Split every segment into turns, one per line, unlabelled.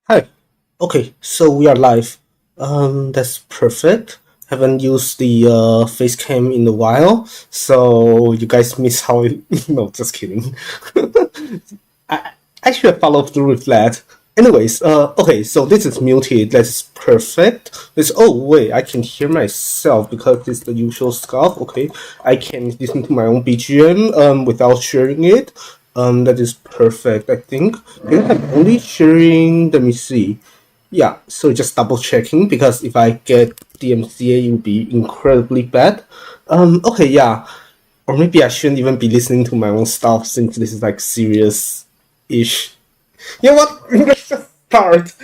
Hi. Okay, so we are live. That's perfect. Haven't used the face cam in a while, so you guys miss how it. No, just kidding. I I should have followed through with that. Anyways, okay, so this is muted. That's perfect. This. Oh wait, I can hear myself because it's the usual stuff. Okay, I can listen to my own BGM without sharing it. That is perfect. I think. And I'm only sharing. Let me see. Yeah, so just double checking because if I get DMCA, it would be incredibly bad. Okay, yeah. Or maybe I shouldn't even be listening to my own stuff since this is like serious ish. You know what? Let's just start.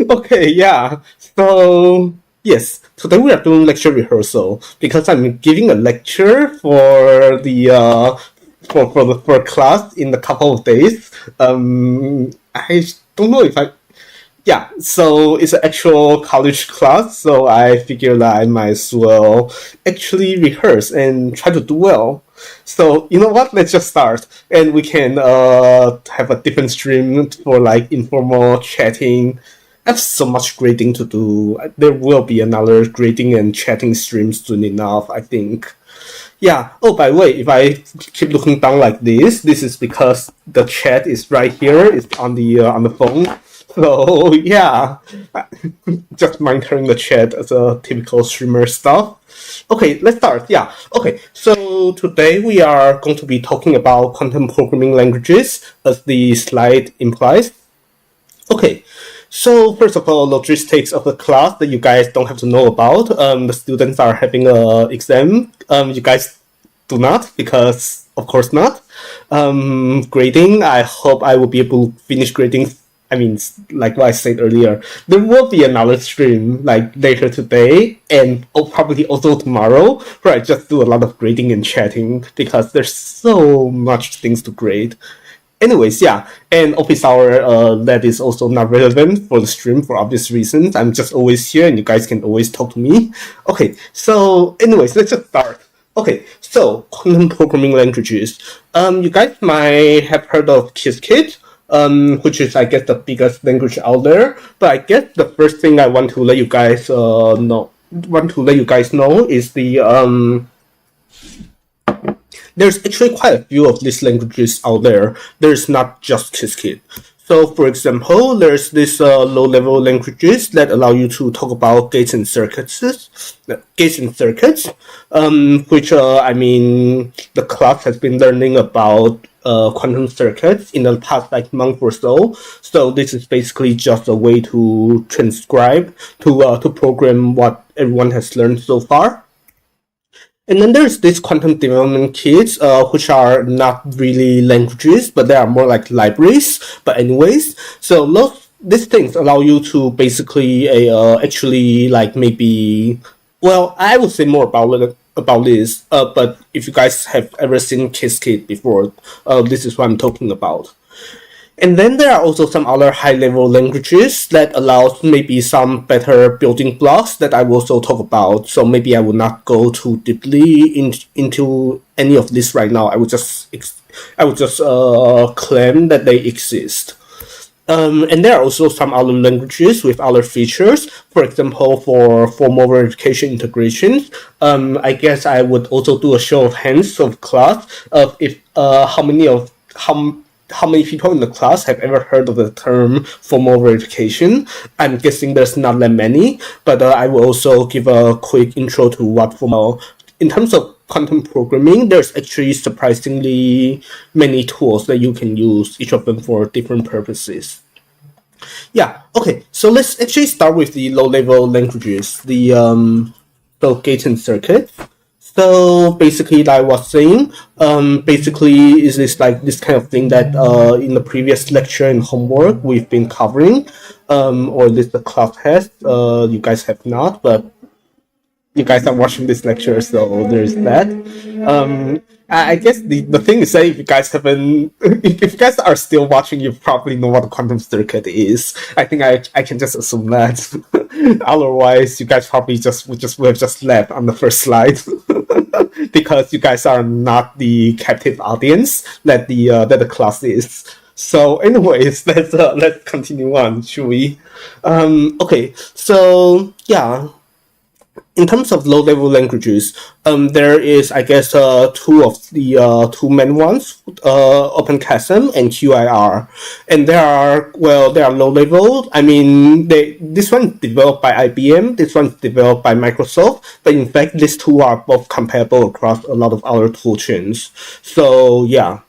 Okay, yeah. So, yes, today we are doing lecture rehearsal because I'm giving a lecture for the for class in a couple of days. I don't know if I yeah, so it's an actual college class, so I figured that I might as well actually rehearse and try to do well. So you know what? Let's just start, and we can have a different stream for like informal chatting. I have so much grading to do. There will be another grading and chatting stream soon enough, I think. Yeah. Oh, by the way, if I keep looking down like this is because the chat is right here. It's on the phone. So yeah, just monitoring the chat as a typical streamer stuff. Okay, let's start. Yeah. Okay. So today we are going to be talking about quantum programming languages, as the slide implies. Okay, so first of all, logistics of the class that you guys don't have to know about. The students are having a exam. You guys do not, because of course not. Grading. I hope I will be able to finish grading. I mean, like what I said earlier, there will be another stream like later today and probably also tomorrow where I just do a lot of grading and chatting because there's so much things to grade. Anyways, yeah, and office hour that is also not relevant for the stream for obvious reasons. I'm just always here and you guys can always talk to me. Okay, so anyways, let's just start. Okay, so quantum programming languages. You guys might have heard of Qiskit, which is I guess the biggest language out there. But I guess the first thing I want to let you guys know is the there's actually quite a few of these languages out there. There's not just Qiskit. So, for example, there's this low-level languages that allow you to talk about gates and circuits, which I mean, the class has been learning about quantum circuits in the past like month or so. So this is basically just a way to transcribe to program what everyone has learned so far. And then there's these quantum development kits, which are not really languages, but they are more like libraries. But anyways, so these things allow you to basically actually like maybe, well, I would say more about this. But if you guys have ever seen Qiskit before, this is what I'm talking about. And then there are also some other high-level languages that allows maybe some better building blocks that I will also talk about. So maybe I will not go too deeply into any of this right now. I would just claim that they exist. And there are also some other languages with other features. For example, for formal verification integration, I guess I would also do a show of hands of class of if how many people in the class have ever heard of the term formal verification. I'm guessing there's not that many, but I will also give a quick intro to what formal. In terms of quantum programming, there's actually surprisingly many tools that you can use, each of them for different purposes. Yeah, okay, so let's actually start with the low-level languages, the gate and circuit. So basically, like I was saying, basically is this like this kind of thing that in the previous lecture and homework we've been covering, or at least the class has. You guys have not, but you guys are watching this lecture, so there's that. I guess the thing is that if you guys haven't, if you guys are still watching, you probably know what a quantum circuit is. I think I can just assume that. Otherwise, you guys probably would have just left on the first slide because you guys are not the captive audience that the class is. So, anyways, let's continue on, should we? Okay, so yeah, in terms of low-level languages, there is, I guess, two main ones, OpenCasm and QIR, and they are low-level. I mean, this one is developed by IBM, this one is developed by Microsoft, but in fact, these two are both comparable across a lot of other toolchains. So yeah.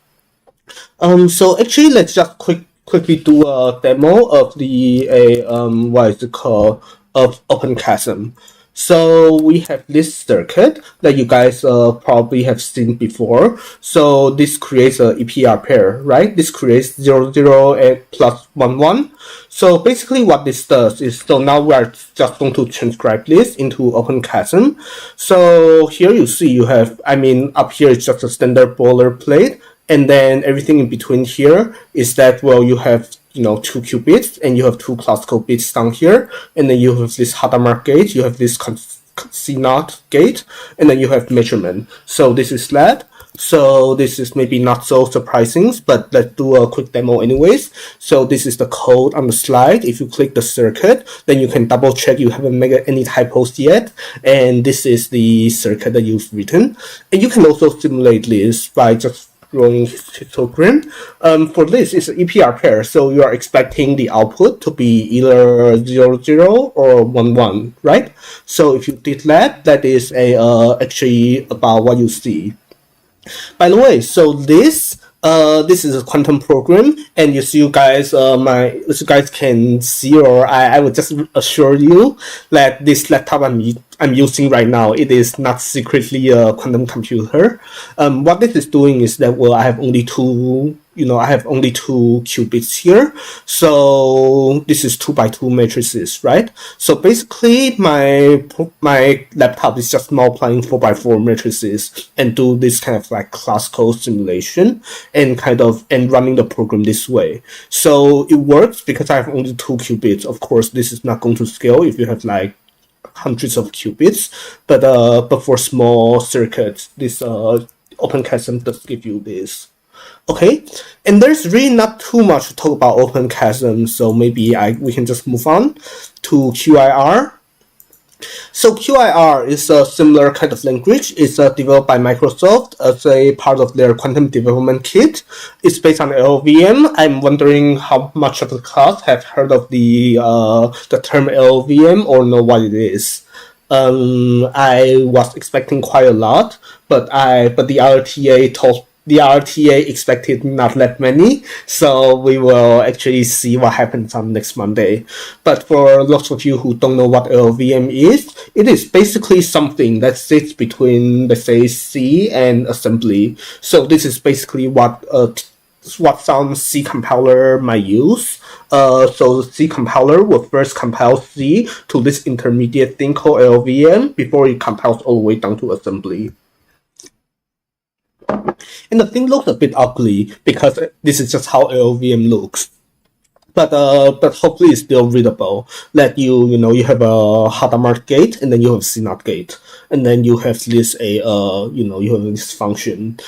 So actually, let's just quickly do a demo of what is it called, of OpenCasm. So we have this circuit that you guys probably have seen before. So this creates a EPR pair, right? This creates 00 and plus 11. So basically what this does is, so now we are just going to transcribe this into OpenCasm. So here you see you have, I mean, up here it's just a standard boilerplate. And then everything in between here is that, well, you have, 2 qubits and you have 2 classical bits down here. And then you have this Hadamard gate, you have this CNOT gate, and then you have measurement. So this is that. So this is maybe not so surprising, but let's do a quick demo anyways. So this is the code on the slide. If you click the circuit, then you can double check you haven't made any typos yet. And this is the circuit that you've written. And you can also simulate this by just drawing histogram. For this, it's an EPR pair, so you are expecting the output to be either 00 or 11, right? So if you did that, that is actually about what you see. By the way, so this is a quantum program, and you guys can see, or I would just assure you that this laptop I'm using right now, it is not secretly a quantum computer. What this is doing is that, well, I have only two qubits here. So this is 2x2 matrices, right? So basically my laptop is just multiplying 4x4 matrices and do this kind of like classical simulation and running the program this way. So it works because I have only 2 qubits. Of course, this is not going to scale if you have like hundreds of qubits, but for small circuits, this OpenCasm does give you this. Okay, and there's really not too much to talk about OpenCasm, so maybe we can just move on to QIR. So QIR is a similar kind of language. It's developed by Microsoft as a part of their quantum development kit. It's based on LLVM. I'm wondering how much of the class have heard of the term LLVM or know what it is. I was expecting quite a lot, but the RTA expected not that many, so we will actually see what happens on next Monday. But for lots of you who don't know what LLVM is, it is basically something that sits between, let's say, C and assembly. So this is basically what some C compiler might use. So the C compiler will first compile C to this intermediate thing called LLVM before it compiles all the way down to assembly. And the thing looks a bit ugly because this is just how LLVM looks. But hopefully it's still readable. That you have a Hadamard gate and then you have CNOT gate, and then you have this you have this function.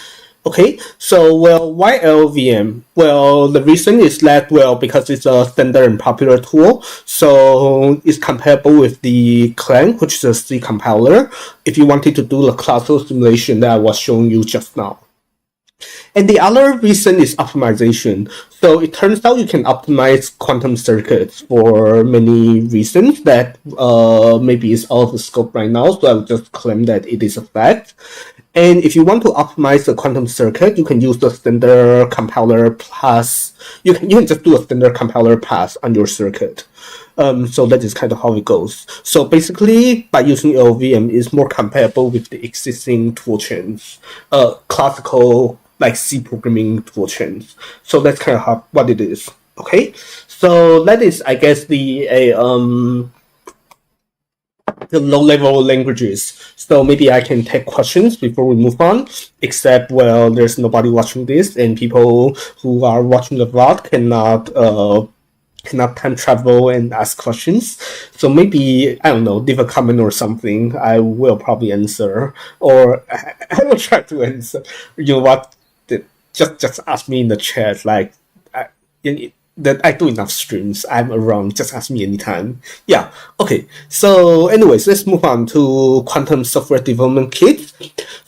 Okay, so, well, why LLVM? Well, the reason is that, well, because it's a standard and popular tool, so it's compatible with the Clang, which is a C compiler, if you wanted to do the classical simulation that I was showing you just now. And the other reason is optimization. So it turns out you can optimize quantum circuits for many reasons that maybe is out of the scope right now, so I would just claim that it is a fact. And if you want to optimize the quantum circuit, you can use the standard compiler plus, you can just do a standard compiler pass on your circuit. So that is kind of how it goes. So basically, by using LLVM, it's more compatible with the existing toolchains, classical like C programming toolchains. So that's kind of what it is. Okay, so that is, I guess, the low-level languages. So maybe I can take questions before we move on, except, well, there's nobody watching this, and people who are watching the VOD cannot time travel and ask questions. So maybe, I don't know, leave a comment or something. I will probably answer, or I will try to answer. You know what? Just ask me in the chat. Like, that I do enough streams. I'm around. Just ask me anytime. Yeah. Okay. So, anyways, let's move on to quantum software development kits.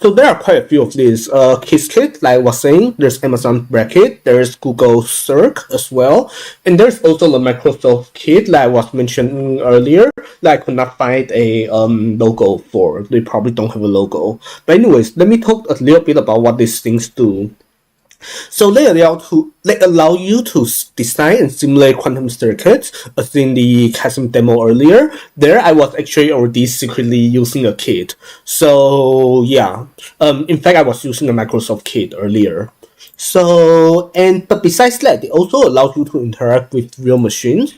So there are quite a few of these kit. Like I was saying, there's Amazon Bracket, there's Google Circ as well, and there's also the Microsoft kit, like I was mentioning earlier. That I could not find a logo for. They probably don't have a logo. But anyways, let me talk a little bit about what these things do. So they allow you to design and simulate quantum circuits, as in the Chasm demo earlier. There, I was actually already secretly using a kit. So yeah, in fact, I was using a Microsoft kit earlier. So, but besides that, it also allows you to interact with real machines,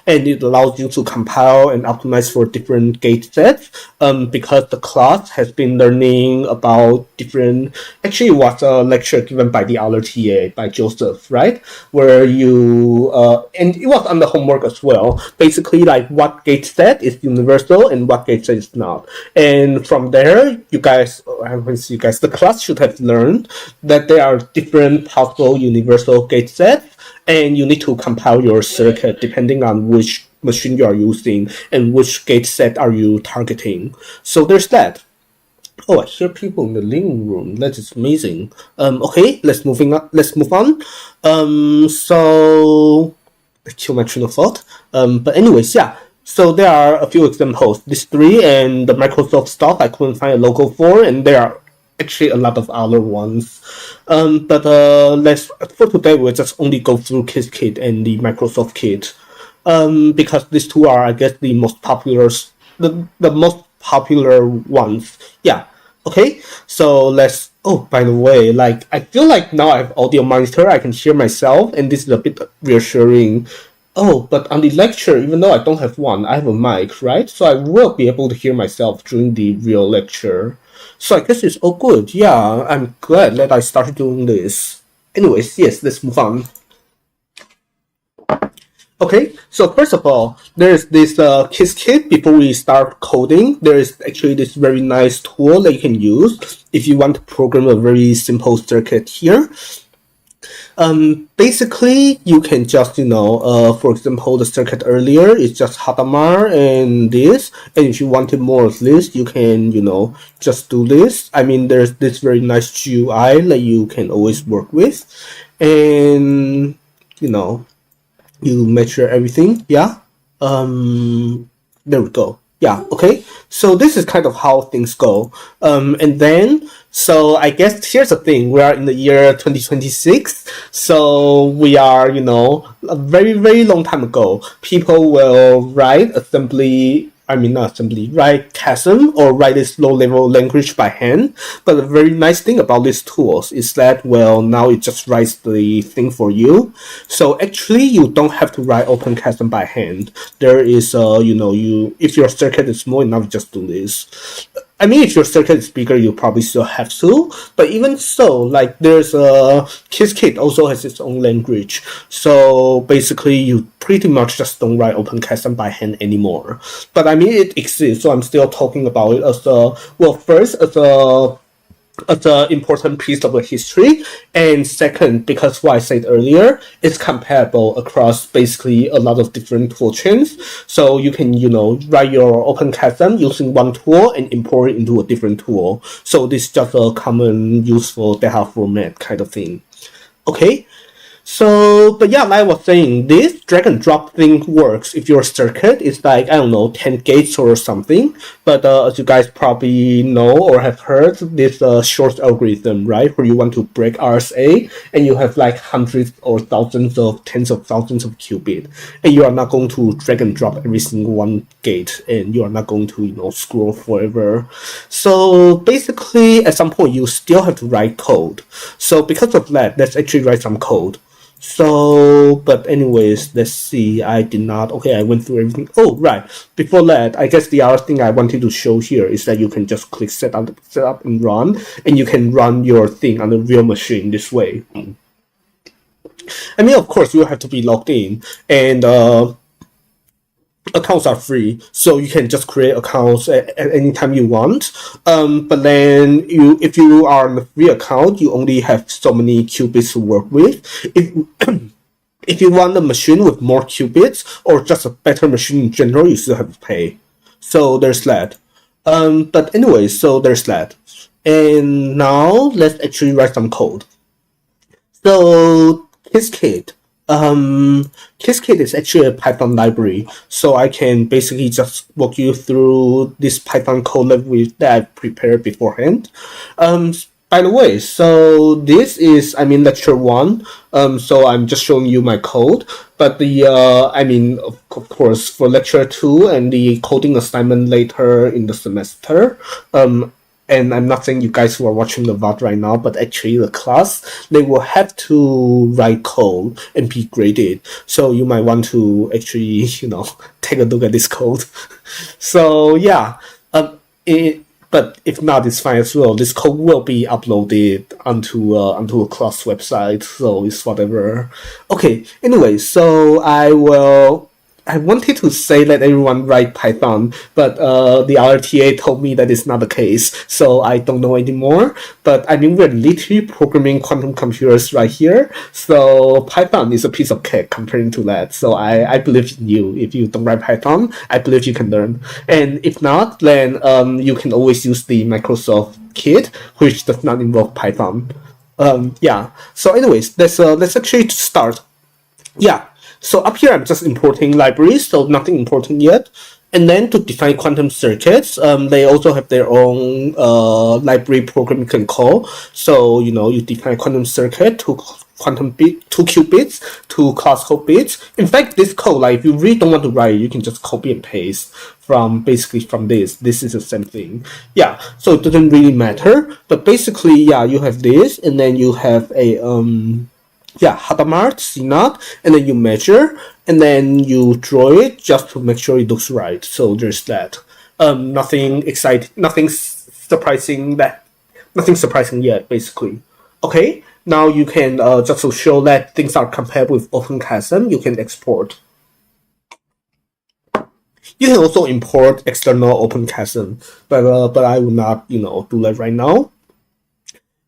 and it allows you to compile and optimize for different gate sets. Because the class has been learning about different. Actually, it was a lecture given by the other TA, by Joseph, right? Where you and it was on the homework as well. Basically, like what gate set is universal and what gate set is not. And from there, you guys, the class should have learned that there are different possible universal gate sets, and you need to compile your circuit depending on which machine you are using and which gate set are you targeting. So there's that. Oh, I hear people in the living room. That is amazing. Okay, let's move on. So I kill my train of thought. But anyways, yeah. So there are a few examples. These three and the Microsoft stuff I couldn't find a logo for, and there are actually a lot of other ones. But for today we'll just only go through KissKit and the Microsoft Kit. Because these two are, I guess, the most popular ones. Yeah. Okay. So let's. Oh, by the way, like I feel like now I have audio monitor. I can hear myself, and this is a bit reassuring. Oh, but on the lecture, even though I don't have one, I have a mic, right? So I will be able to hear myself during the real lecture. So I guess it's all good. Yeah, I'm glad that I started doing this. Anyways, yes, let's move on. Okay, so first of all, there's this KissKit. Before we start coding, there is actually this very nice tool that you can use if you want to program a very simple circuit here. Basically, you can just, for example, the circuit earlier is just Hadamard and this, and if you wanted more of this, you can, just do this. I mean, there's this very nice GUI that you can always work with, and, you measure everything, yeah. There we go. Yeah, okay. So this is kind of how things go. And then, so I guess here's the thing. We are in the year 2026. So we are, a very, very long time ago, people will write write Chasm or write this low-level language by hand. But the very nice thing about these tools is that, well, now it just writes the thing for you. So actually, you don't have to write Open Chasm by hand. There is, if your circuit is small enough, just do this. I mean, if your circuit is bigger, you probably still have to. But even so, like, there's a KissKit also has its own language. So basically, you pretty much just don't write OpenCasm by hand anymore. But I mean, it exists, so I'm still talking about it as an important piece of the history, and second, because what I said earlier, it's compatible across basically a lot of different tool chains. So you can, write your OpenCasm using one tool and import it into a different tool. So this is just a common useful data format kind of thing. Okay. So, but yeah, like I was saying, this drag and drop thing works if your circuit is like, 10 gates or something. But as you guys probably know or have heard, this short algorithm, right? Where you want to break RSA and you have like hundreds or tens of thousands of qubits. And you are not going to drag and drop every single one gate, and you are not going to, scroll forever. So basically, at some point, you still have to write code. So because of that, let's actually write some code. So, but anyways, let's see. I went through everything. Oh, right. Before that, I guess the other thing I wanted to show here is that you can just click set up and run, and you can run your thing on the real machine this way. I mean, of course, you have to be logged in, and accounts are free, so you can just create accounts at any time you want. But then if you are on a free account, you only have so many qubits to work with. If you want a machine with more qubits or just a better machine in general, you still have to pay. So there's that. But anyway, so there's that. And now let's actually write some code. So Qiskit. Qiskit is actually a Python library, so I can basically just walk you through this Python code that I've prepared beforehand. By the way, so this is, lecture one. So I'm just showing you my code, but of course, for lecture two and the coding assignment later in the semester, and I'm not saying you guys who are watching the VOD right now, but actually the class, they will have to write code and be graded. So you might want to actually, take a look at this code. So yeah, but if not, it's fine as well. This code will be uploaded onto a class website, so it's whatever. Okay. Anyway, so I wanted to say let everyone write Python, but the RTA told me that it's not the case, so I don't know anymore. But we're literally programming quantum computers right here, so Python is a piece of cake comparing to that. So I believe in you. If you don't write Python, I believe you can learn. And if not, then you can always use the Microsoft Kit, which does not involve Python. Yeah. So anyways, let's actually start. Yeah. So up here, I'm just importing libraries, so nothing important yet. And then to define quantum circuits, they also have their own library program you can call. So, you define quantum circuit to two qubits, two classical bits. In fact, this code, if you really don't want to write, you can just copy and paste from this. This is the same thing. Yeah, so it doesn't really matter. But basically, yeah, you have this, and then you have a Hadamard, CNOT, and then you measure, and then you draw it just to make sure it looks right. So there's that. Nothing exciting, nothing surprising yet, basically. Okay, now you can just to show that things are compatible with OpenQASM, you can export. You can also import external OpenQASM, but I will not, do that right now.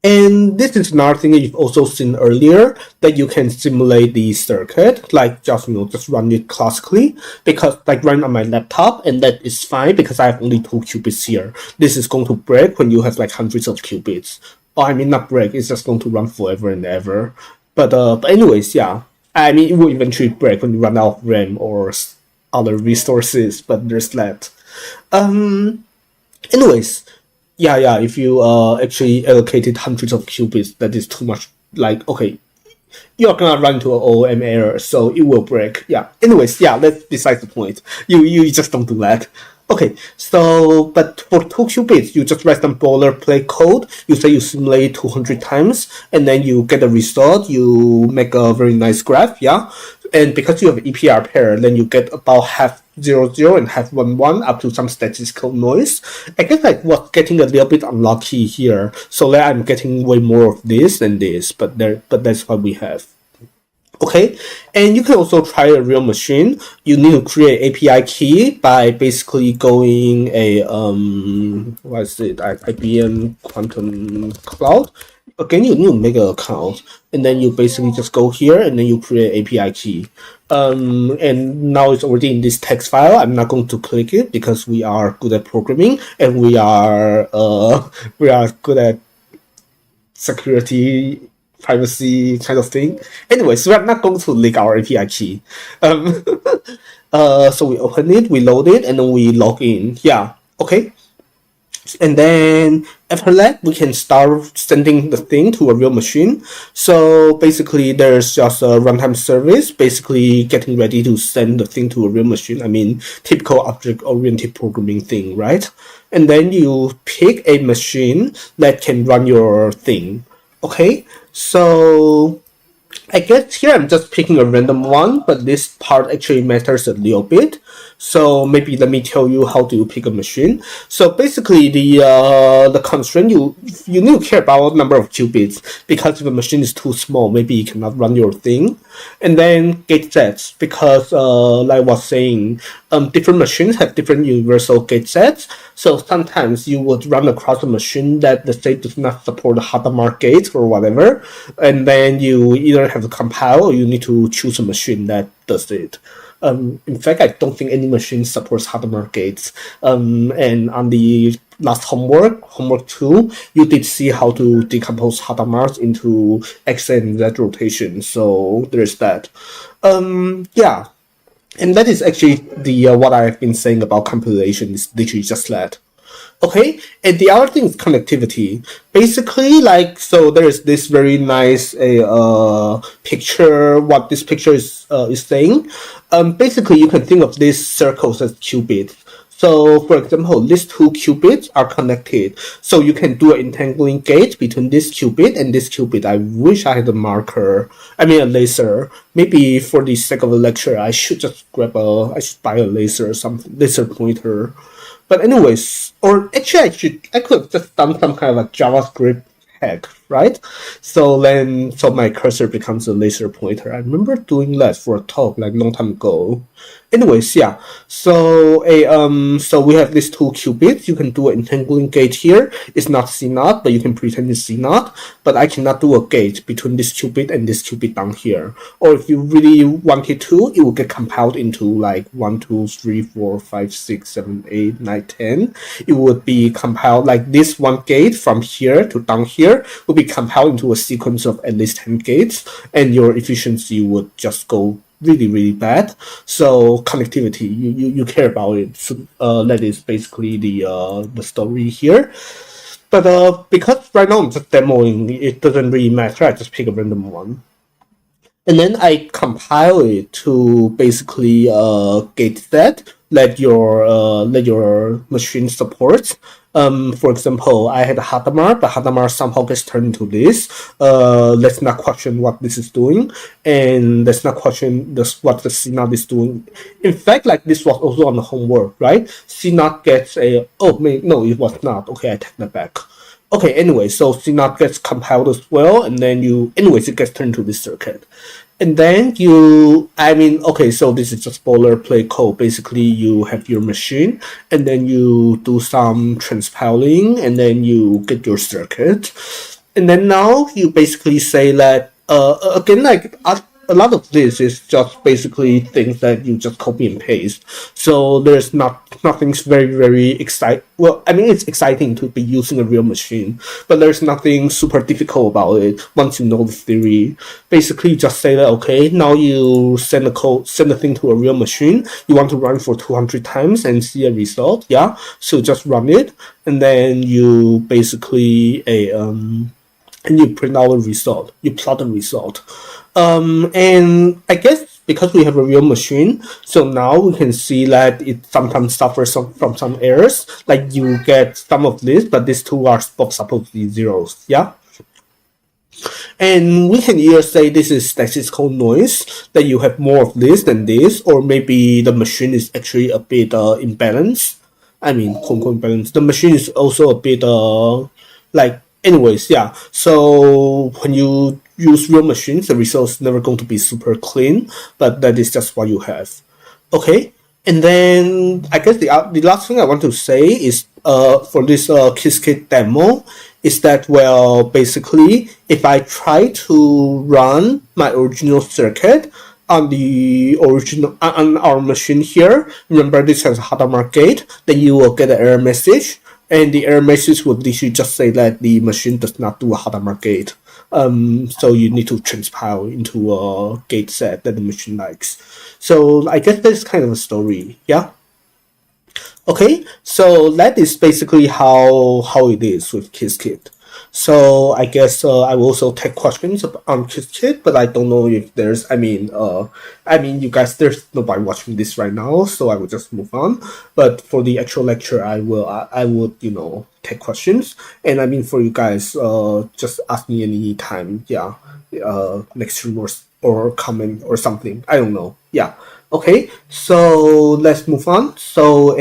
And this is another thing that you've also seen earlier, that you can simulate the circuit, just run it classically, because run on my laptop, and that is fine because I have only 2 qubits here. This is going to break when you have hundreds of qubits. Not break, it's just going to run forever and ever. But anyways, yeah. It will eventually break when you run out of RAM or other resources, but there's that. Anyways, yeah, if you actually allocated hundreds of qubits, that is too much. Okay, you're gonna run into an OOM error, so it will break. Yeah. Anyways, yeah, let's decide the point. You just don't do that. Okay, so, but for 2 qubits, you just write some boilerplate code. You say you simulate 200 times, and then you get the result. You make a very nice graph, yeah? And because you have EPR pair, then you get about half 0, and half 1, up to some statistical noise. I guess I was getting a little bit unlucky here, so that I'm getting way more of this than this, but that's what we have. Okay, and you can also try a real machine. You need to create API key by basically going IBM Quantum Cloud. Again, you need to make an account, and then you basically just go here, and then you create API key. And now it's already in this text file. I'm not going to click it because we are good at programming, and we are good at security, privacy kind of thing. Anyway, so we're not going to leak our API key. So we open it, we load it, and then we log in. Yeah, okay. And then after that, we can start sending the thing to a real machine. So basically, there's just a runtime service, basically getting ready to send the thing to a real machine. Typical object-oriented programming thing, right? And then you pick a machine that can run your thing. Okay, so I guess here I'm just picking a random one, but this part actually matters a little bit. So maybe let me tell you how do you pick a machine. So basically the constraint you need to care about number of qubits, because if a machine is too small, maybe you cannot run your thing. And then gate sets, because like I was saying, different machines have different universal gate sets. So sometimes you would run across a machine that the state does not support the Hadamard gate or whatever, and then you either have to compile or you need to choose a machine that does it. In fact, I don't think any machine supports Hadamard gates. And on the last homework 2, you did see how to decompose Hadamards into X and Z rotation. So there's that. Yeah. And that is actually the what I've been saying about compilation is literally just that. Okay, and the other thing is connectivity. Basically, like, so there's this very nice picture. What this picture is saying. Basically, you can think of these circles as qubits. So, for example, these two qubits are connected. So you can do an entangling gate between this qubit and this qubit. I wish I had a marker. I mean, a laser. Maybe for the sake of a lecture, I should just I should buy a laser or something, laser pointer. But anyways, or actually, I could have just done some kind of a JavaScript hack, right? So my cursor becomes a laser pointer. I remember doing that for a talk like long time ago. Anyways, yeah. So we have these two qubits. You can do an entangling gate here. It's not C0, but you can pretend it's C0. But I cannot do a gate between this qubit and this qubit down here. Or if you really wanted to, it will get compiled into like 1, 2, 3, 4, 5, 6, 7, 8, 9, 10. It would be compiled like this one gate from here to down here will be compiled into a sequence of at least 10 gates, and your efficiency would just go really, really bad. So connectivity, you care about it. So, that is basically the story here. But because right now I'm just demoing, it doesn't really matter. I just pick a random one. And then I compile it to basically gate that let your machine support. For example, I had Hadamard, but Hadamard somehow gets turned into this. Let's not question what this is doing, and let's not question what the C0 is doing. In fact, like this was also on the homework, right? C0 gets a no, it was not. Okay, I take that back. Okay, anyway, so C0 gets compiled as well, and then it gets turned to this circuit. And then so this is just boilerplate code. Basically, you have your machine, and then you do some transpiling, and then you get your circuit. And then now you basically say that, again, like, a lot of this is just basically things that you just copy and paste. So there's nothing's very, very exciting. Well, I mean, it's exciting to be using a real machine, but there's nothing super difficult about it once you know the theory. Basically, just say that, okay, now you send the thing to a real machine. You want to run for 200 times and see a result. Yeah. So just run it, and then you basically and you print out a result. You plot the result. And I guess because we have a real machine, so now we can see that it sometimes suffers from some errors. Like you get some of this, but these two are both supposed to be zeros. Yeah. And we can either say this is statistical noise, that you have more of this than this, or maybe the machine is actually a bit imbalanced. I mean, quote-unquote imbalanced. The machine is also a bit anyways, yeah. So when you use real machines, the result's never going to be super clean, but that is just what you have. Okay, and then I guess the last thing I want to say is for this Qiskit demo is that, well, basically, if I try to run my original circuit on our machine here, remember this has a Hadamard gate, then you will get an error message. And the error message would literally just say that the machine does not do a Hadamard gate. So you need to transpile into a gate set that the machine likes. So I guess that's kind of a story, yeah? Okay, so that is basically how it is with Qiskit. So I guess I will also take questions on Qiskit, but I don't know if there's. You guys, there's nobody watching this right now, so I will just move on. But for the actual lecture, I would take questions, and I mean for you guys, just ask me any time. Yeah, next room or comment or something. I don't know. Yeah. Okay, so let's move on. So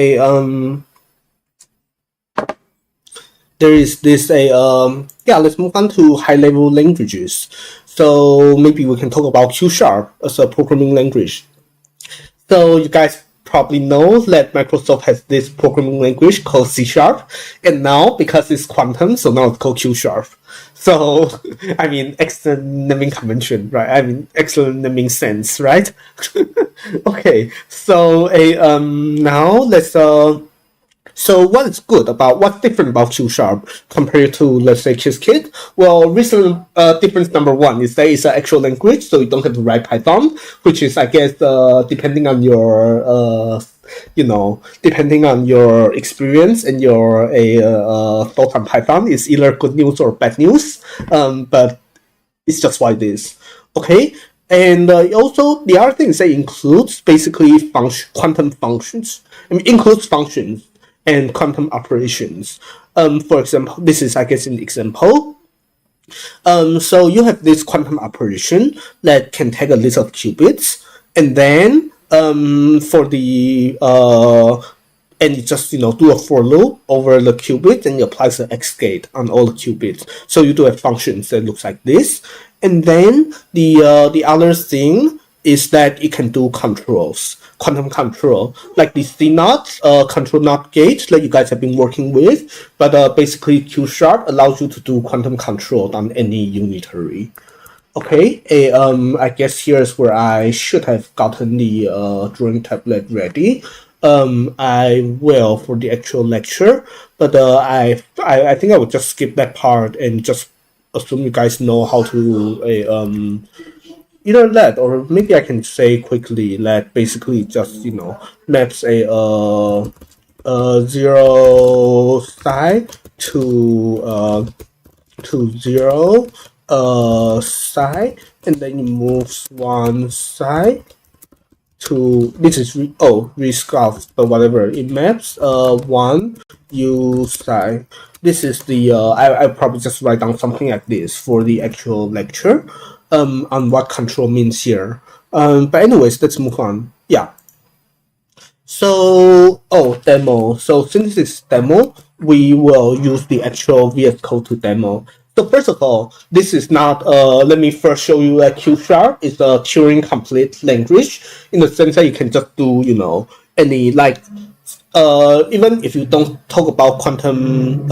there is this let's move on to high level languages. So maybe we can talk about Q Sharp as a programming language. So you guys probably know that Microsoft has this programming language called C Sharp, and now because it's quantum, so now it's called Q Sharp. So I mean, excellent naming convention, right? I mean, excellent naming sense, right? Okay, so now let's so what's different about Q Sharp compared to, let's say, Qiskit? Well, recent difference number one is that it's an actual language, so you don't have to write Python, which is, I guess, depending on your, depending on your experience and your thought on Python, is either good news or bad news. But it's just what it is. Okay, and also the other thing is that it includes basically quantum functions. I mean, includes functions and quantum operations. For example, this is, I guess, an example. So you have this quantum operation that can take a list of qubits, and then for the and you just do a for loop over the qubits, and you apply the X gate on all the qubits. So you do have functions that looks like this, and then the other thing is that it can do controls, quantum control, like the CNOT control NOT gate that you guys have been working with. But basically, Q Sharp allows you to do quantum control on any unitary. Okay, I guess here's where I should have gotten the drawing tablet ready. I will for the actual lecture, but I think I would just skip that part and just assume you guys know how to either that, or maybe I can say quickly that basically just maps a 0 psi to 0 psi, and then it moves 1 psi to, this is resculpt, but whatever, it maps 1 u psi. This is the I probably just write down something like this for the actual lecture on what control means here. But anyways, let's move on. Yeah. So, demo. So since it's demo, we will use the actual VS Code to demo. So first of all, this is not, let me first show you that Q Sharp is a Turing complete language, in the sense that you can just do, any, like, even if you don't talk about quantum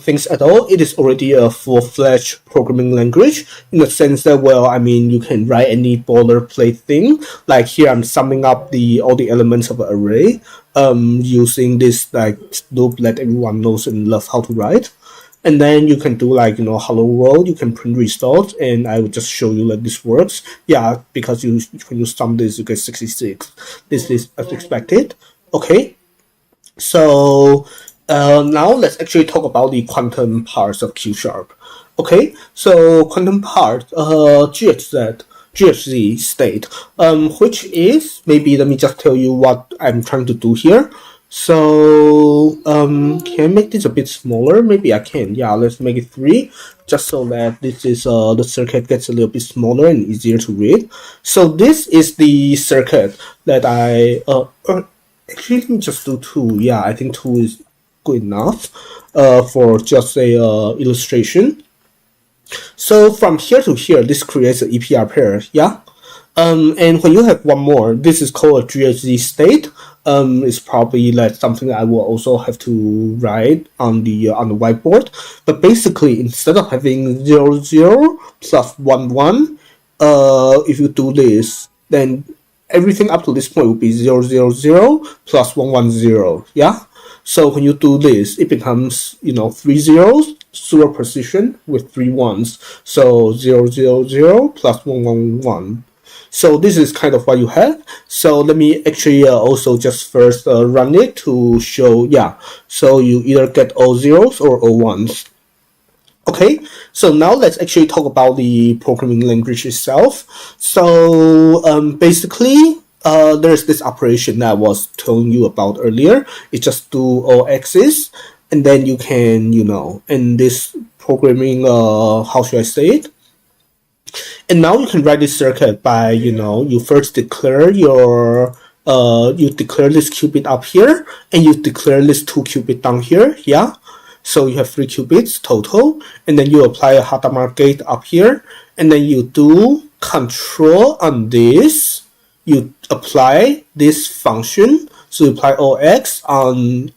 things at all, it is already a full-fledged programming language, in the sense that, well, I mean, you can write any boilerplate thing. Like here, I'm summing up all the elements of an array, using this like loop that everyone knows and loves how to write. And then you can do like, hello world, you can print results, and I will just show you that this works. Yeah, because when you sum this, you get 66. This is as expected. Okay, so now let's actually talk about the quantum parts of Q Sharp. Okay, so quantum part, GHZ state, which is, maybe let me just tell you what I'm trying to do here. So can I make this a bit smaller? Maybe I can. Yeah, let's make it 3, just so that this is the circuit gets a little bit smaller and easier to read. So this is the circuit that I actually, let me just do 2. Yeah, I think 2 is good enough for just a illustration. So from here to here, this creates an EPR pair. Yeah. And when you have one more, this is called a GHZ state. It's probably like something that I will also have to write on the whiteboard. But basically, instead of having 0, 0 plus 1, 1, if you do this, then everything up to this point will be 0, 0, 0 plus 1, 1, 0. Yeah. So when you do this, it becomes 3 zeros, super precision with 3 ones. So 0, 0, 0 plus 1, 1, 1. So this is kind of what you have. So let me actually also just first run it to show, yeah. So you either get all zeros or all ones. Okay, so now let's actually talk about the programming language itself. So basically, there's this operation that I was telling you about earlier. It just do all x's, and then you can, in this programming, how should I say it? And now you can write this circuit by, you first declare your, you declare this qubit up here, and you declare this 2 qubit down here, yeah? So you have 3 qubits total, and then you apply a Hadamard gate up here, and then you do control on this. You apply this function, so you apply OX on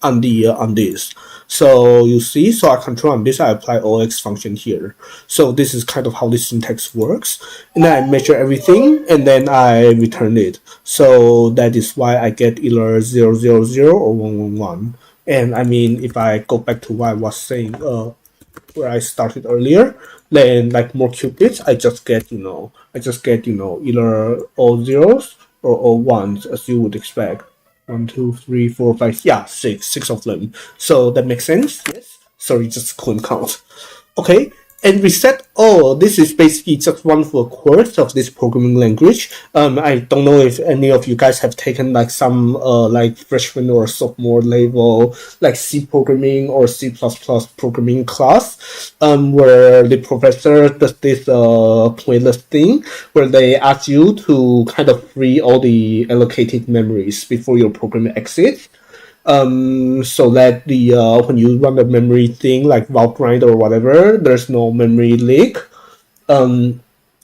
this. So you see, so I control on this, I apply OX function here. So this is kind of how this syntax works. And then I measure everything, and then I return it. So that is why I get either 0, 0, 0 or 1, 1, 1. And I mean, if I go back to what I was saying, where I started earlier, then like more qubits, I just get, either all zeros or all ones, as you would expect. 1, 2, 3, 4, 5, yeah, six of them. So that makes sense. Yes. Sorry, just couldn't count. Okay. And reset all, this is basically just one full course of this programming language. I don't know if any of you guys have taken like some like freshman or sophomore level like C programming or C++ programming class, where the professor does this playlist thing where they ask you to kind of free all the allocated memories before your program exits. So that the when you run the memory thing like Valve grind or whatever, there's no memory leak.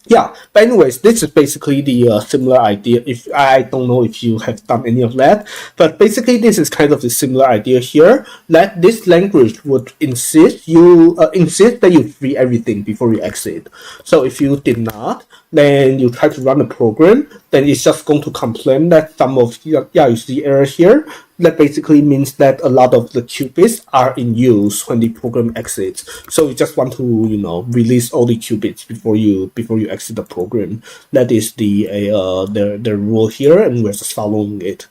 Yeah, but anyways, this is basically the similar idea. If I don't know if you have done any of that, but basically this is kind of the similar idea here. That this language would insist that you free everything before you exit. So if you did not, then you try to run the program, then it's just going to complain that some of you see error here. That basically means that a lot of the qubits are in use when the program exits. So you just want to, release all the qubits before you exit the program. That is the rule here, and we're just following it.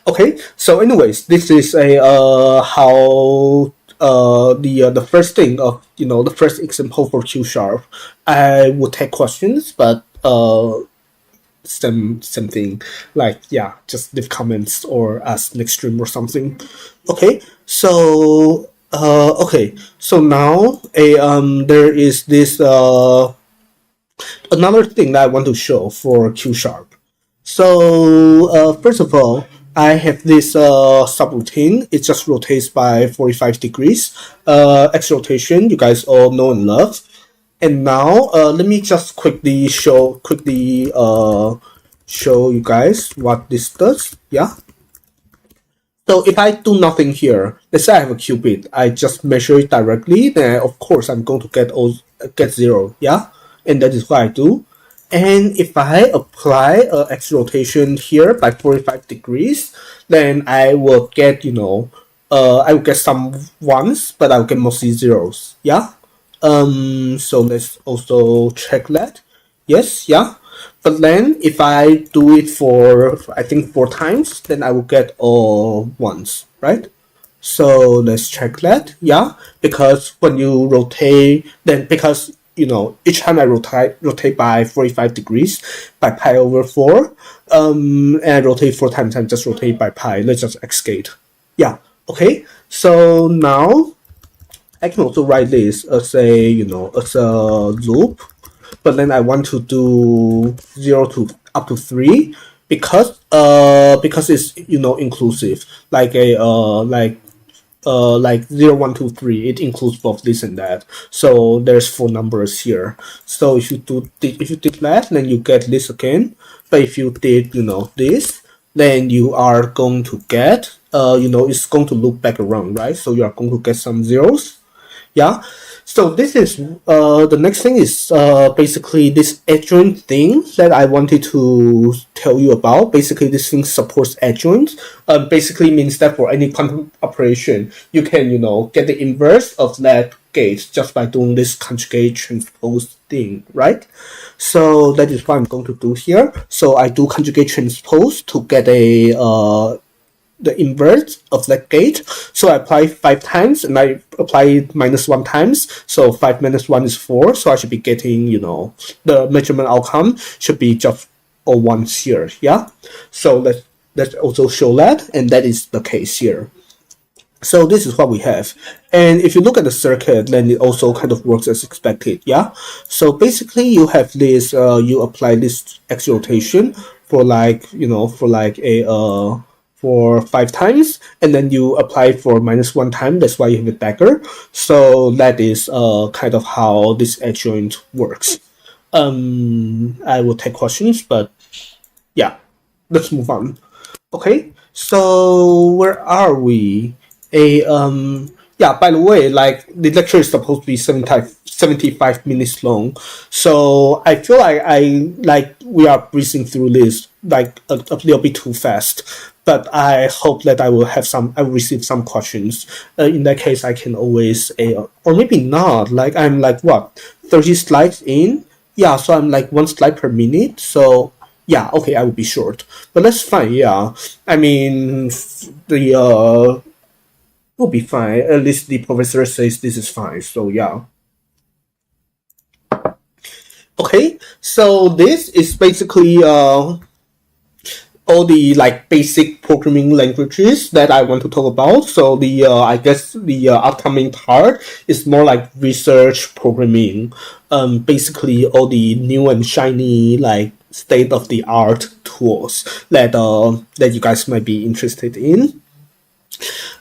Okay, so anyways, this is a how the first thing of the first example for Q sharp. I would take questions, but same thing, like just leave comments or ask next stream or something. Okay, so so now there is this another thing that I want to show for Q sharp. So first of all, I have this subroutine. It just rotates by 45 degrees. X rotation, you guys all know and love. And now let me just quickly show you guys what this does. Yeah. So if I do nothing here, let's say I have a qubit, I just measure it directly, then of course I'm going to get 0. Yeah, and that is what I do. And if I apply a X rotation here by 45 degrees, then I will get I will get some ones, but I'll get mostly zeros. Yeah. So let's also check that. Yes, yeah. But then if I do it for, I think 4 times, then I will get all ones, right? So let's check that. Yeah, because when you rotate, then because each time I rotate by 45 degrees by pi over 4, and I rotate 4 times, I just rotate by pi. Let's just xgate. Yeah. Okay. So now I can also write this as as a loop, but then I want to do 0 to up to 3 because it's inclusive, like a like 0, 1, 2, 3. It includes both this and that. So there's 4 numbers here. So if you did that, then you get this again. But if you did this, then you are going to get it's going to loop back around, right? So you are going to get some zeros. Yeah. So this is the next thing is basically this adjoint thing that I wanted to tell you about. Basically, this thing supports adjoint. Basically means that for any quantum operation, you can get the inverse of that gate just by doing this conjugate transpose thing, right? So that is what I'm going to do here. So I do conjugate transpose to get the inverse of that gate. So I apply 5 times and I apply -1 times. So 5 minus 1 is 4. So I should be getting, the measurement outcome should be just all ones here. Yeah. So let's also show that. And that is the case here. So this is what we have. And if you look at the circuit, then it also kind of works as expected. Yeah. So basically you have this, you apply this X rotation for like, for 5 times, and then you apply for -1 time. That's why you have a dagger. So that is kind of how this edge joint works. I will take questions, but yeah, let's move on. Okay, so where are we? Yeah, by the way, like the lecture is supposed to be 75 minutes long, so I feel like we are breezing through this like a little bit too fast. But I hope that I will receive some questions. In that case, I can always or maybe not. Like I'm like what 30 slides in. Yeah, so I'm like 1 slide per minute. So yeah, okay, I will be short, but that's fine. Yeah, I mean the will be fine. At least the professor says this is fine. So yeah. Okay, so this is basically all the like basic programming languages that I want to talk about. So the I guess the upcoming part is more like research programming. Basically all the new and shiny like state of the art tools that you guys might be interested in.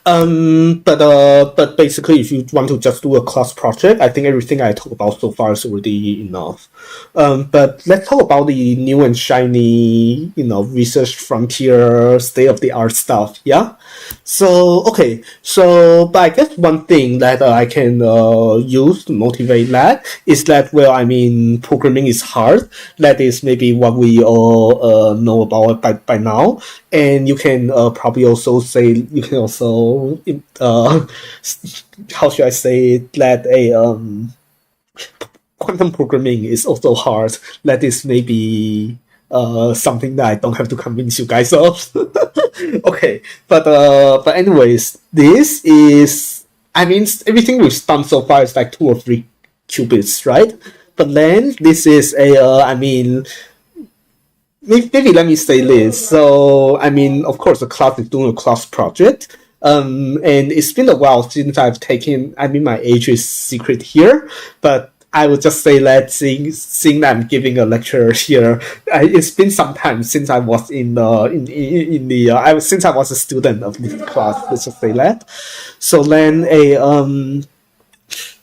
But basically, if you want to just do a class project, I think everything I talk about so far is already enough. But let's talk about the new and shiny, research frontier, state of the art stuff. Yeah. So okay. So, but I guess one thing that I can use to motivate that is that programming is hard. That is maybe what we all know about by now. And you can probably also say you can also how should I say it, that quantum programming is also hard. That is maybe something that I don't have to convince you guys of. Okay, but anyways, this is everything we've done so far is like 2 or 3 qubits, right? But then this is maybe let me say this. So, of course, the class is doing a class project. And it's been a while since I've taken, my age is secret here, but I would just say that seeing that I'm giving a lecture here, it's been some time since I was since I was a student of this class. Let's just say that. So then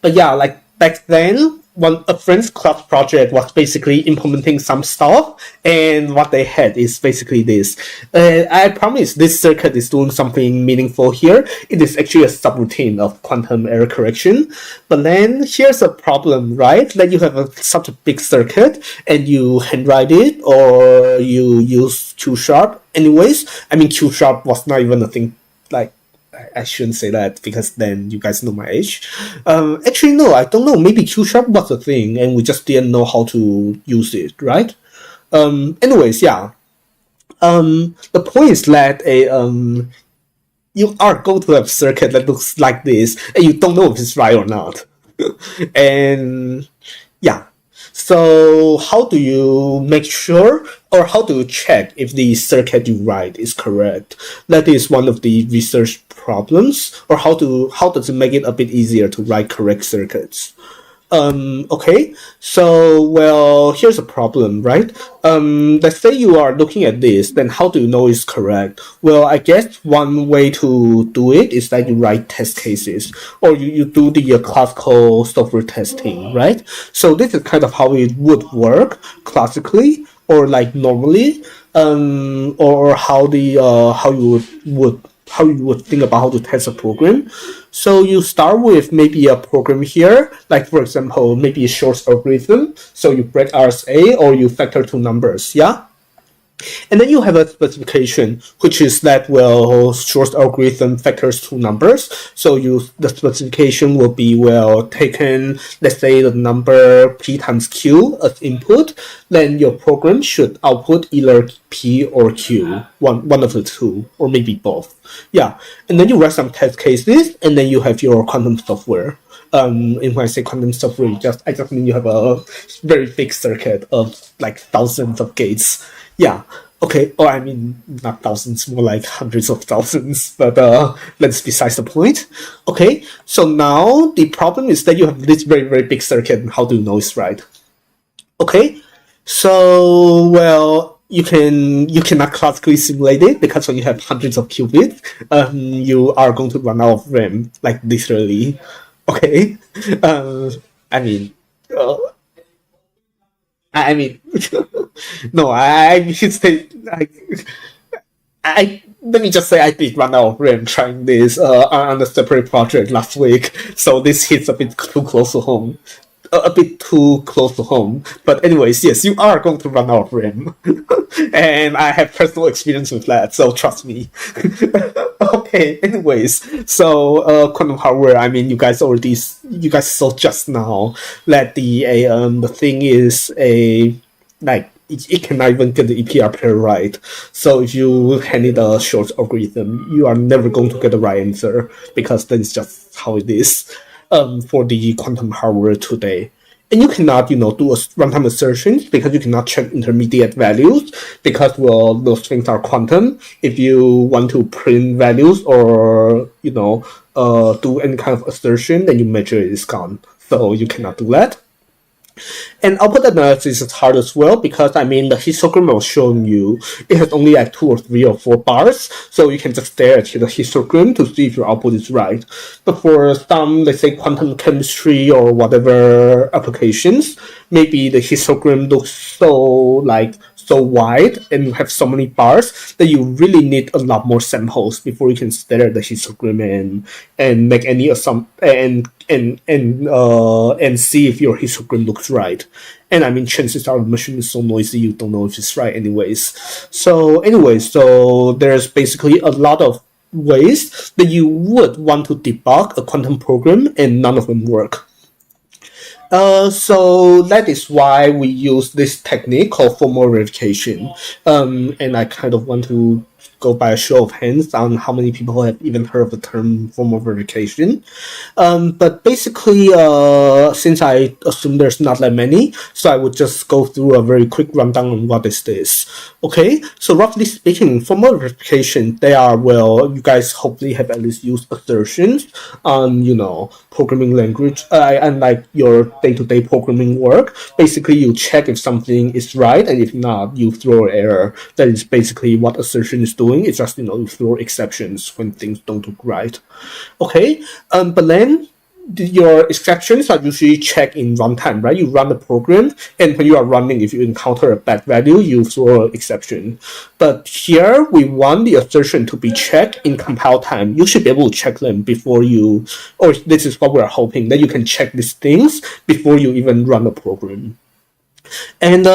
but yeah, like back then, a friend's class project was basically implementing some stuff, and what they had is basically this. I promise this circuit is doing something meaningful here. It is actually a subroutine of quantum error correction. But then here's a problem, right? That you have such a big circuit, and you handwrite it, or you use Q-sharp. Anyways, Q-sharp was not even a thing. Like, I shouldn't say that because then you guys know my age. Actually, no, I don't know. Maybe Q-sharp was a thing and we just didn't know how to use it, right? Anyways, yeah. The point is that you are going to have a circuit that looks like this and you don't know if it's right or not. And yeah. So how do you make sure, or how do you check if the circuit you write is correct? That is one of the research problems. Or how does it make it a bit easier to write correct circuits? Okay, so, well, here's a problem, right? Let's say you are looking at this, then how do you know it's correct? Well, I guess one way to do it is that you write test cases, or you do the classical software testing, right? So this is kind of how it would work classically, or like normally, or how you would think about how to test a program. So you start with maybe a program here, like for example, maybe a Shor's algorithm. So you break RSA or you factor 2 numbers, yeah? And then you have a specification, which is that, well, Shor's algorithm factors 2 numbers. So the specification will be, well, taken, let's say, the number p times q as input, then your program should output either p or q, one of the two, or maybe both. Yeah, and then you write some test cases, and then you have your quantum software. And when I say quantum software, I just mean you have a very big circuit of like thousands of gates. Yeah. Okay. Or not thousands, more like hundreds of thousands. But that's besides the point. Okay. So now the problem is that you have this very, very big circuit. And how do you know it's right? Okay. So, well, you cannot classically simulate it because when you have hundreds of qubits, you are going to run out of RAM, like literally. Okay, um, I mean, uh, I mean, no, I should say like I let me just say I did run out of RAM trying this on a separate project last week, so this hits a bit too close to home. A bit too close to home. But anyways, yes, you are going to run out of RAM. And I have personal experience with that, so trust me. Okay, anyways, so quantum hardware, I mean you guys saw just now that the thing is a like it cannot even get the EPR pair right. So if you hand it a short algorithm, you are never going to get the right answer because that is just how it is for the quantum hardware today. And you cannot, do a runtime assertions because you cannot check intermediate values because, well, those things are quantum. If you want to print values or, do any kind of assertion, then you measure it is gone. So you cannot do that. And output analysis is hard as well because I mean the histogram I was showing you, it has only like 2 or 3 or 4 bars, so you can just stare at the histogram to see if your output is right. But for some, let's say quantum chemistry or whatever applications, maybe the histogram looks so wide and you have so many bars that you really need a lot more samples before you can stare at the histogram and make any and see if your histogram looks right. And I mean, chances are the machine is so noisy you don't know if it's right anyways. So there's basically a lot of ways that you would want to debug a quantum program and none of them work. So that is why we use this technique called formal verification. And I kind of want to go by a show of hands on how many people have even heard of the term formal verification. But basically, since I assume there's not that many, so I would just go through a very quick rundown on what is this. Okay, so roughly speaking, formal verification, they are, well, you guys hopefully have at least used assertions on, programming language and like your day-to-day programming work. Basically, you check if something is right, and if not, you throw an error. That is basically what assertion is doing. It's just, you throw exceptions when things don't look right. Okay, but then your exceptions are usually checked in runtime, right? You run the program, and when you are running, if you encounter a bad value, you throw an exception. But here, we want the assertion to be checked in compile time. You should be able to check them before you, or this is what we're hoping, that you can check these things before you even run the program. And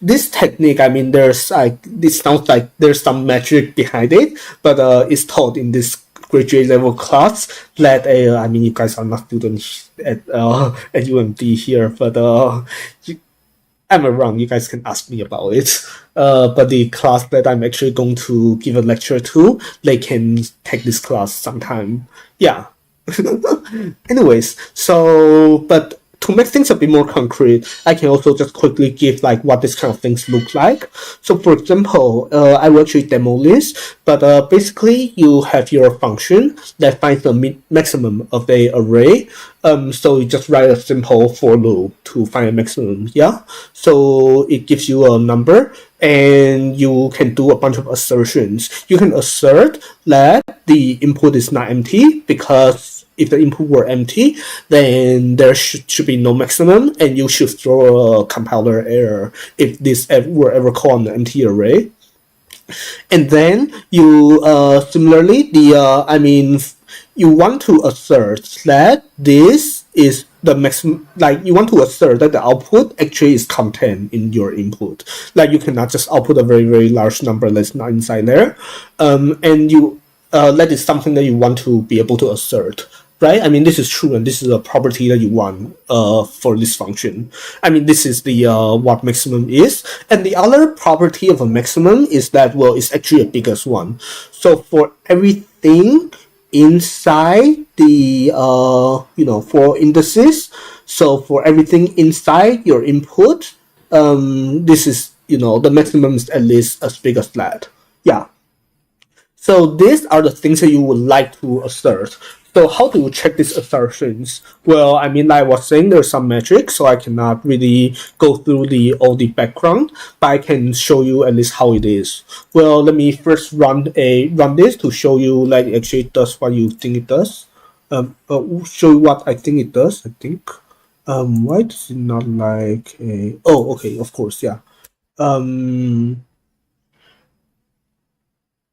this technique, I mean, it sounds like there's some magic behind it, but it's taught in this graduate level class that I mean, you guys are not students at UMD here, but I'm around. You guys can ask me about it. But the class that I'm actually going to give a lecture to, they can take this class sometime. Yeah. Anyways, but to make things a bit more concrete, I can also just quickly give like what this kind of things look like. So for example, I will actually demo this, but basically you have your function that finds the maximum of the array. So you just write a simple for loop to find a maximum, yeah? So it gives you a number and you can do a bunch of assertions. You can assert that the input is not empty because if the input were empty, then there should be no maximum, and you should throw a compiler error if this were ever called an empty array. And then you similarly you want to assert that this is the maximum, like you want to assert that the output actually is contained in your input. Like you cannot just output a very, very large number that's not inside there. And you that is something that you want to be able to assert. Right? I mean, this is true, and this is a property that you want for this function. I mean, this is the what maximum is, and the other property of a maximum is that, well, it's actually a biggest one. So for everything inside the for indices, so for everything inside your input, this is the maximum is at least as big as that. Yeah. So these are the things that you would like to assert. So how do you check these assertions? Well, I mean, like I was saying, there's some metrics, so I cannot really go through all the background, but I can show you at least how it is. Well, let me first run this to show you like it actually does what you think it does. Show you what I think it does. I think. Why does it not like a? Oh, okay, of course, yeah. Um,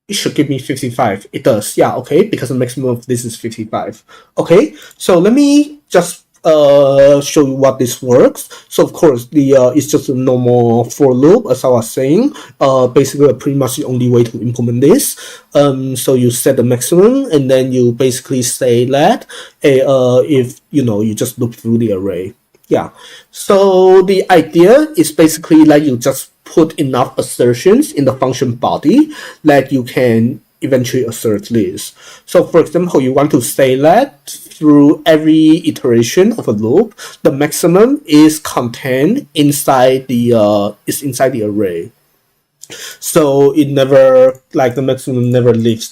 it should give me 55. It does, yeah, okay, because the maximum of this is 55. Okay, so let me just show you what this works. So of course, it's just a normal for loop, as I was saying. Basically, pretty much the only way to implement this. So you set the maximum, and then you basically say that if you just loop through the array. Yeah. So the idea is basically like you just put enough assertions in the function body that you can eventually assert this. So for example, you want to say that through every iteration of a loop, the maximum is contained inside the array. So it never, like the maximum never leaves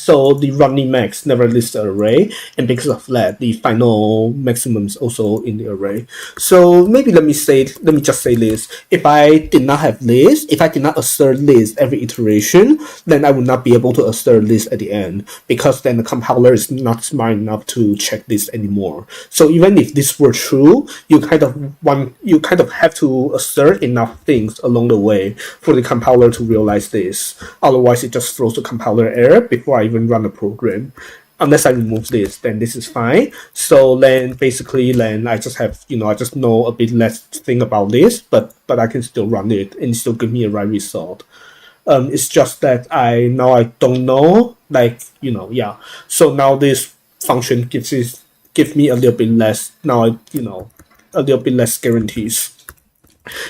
so the running max never leaves the array, and because of that the final maximum is also in the array. So maybe let me just say this: if I did not have this, if I did not assert this every iteration, then I would not be able to assert this at the end, because then the compiler is not smart enough to check this anymore. So even if this were true, you kind of have to assert enough things along the way for the compiler to realize this. Otherwise, it just throws the compiler error before I even run the program. Unless I remove this, then this is fine. So then basically, then I just have, I just know a bit less thing about this, but I can still run it and still give me a right result. It's just that I don't know, yeah. So now this function gives me a little bit less. Now a little bit less guarantees.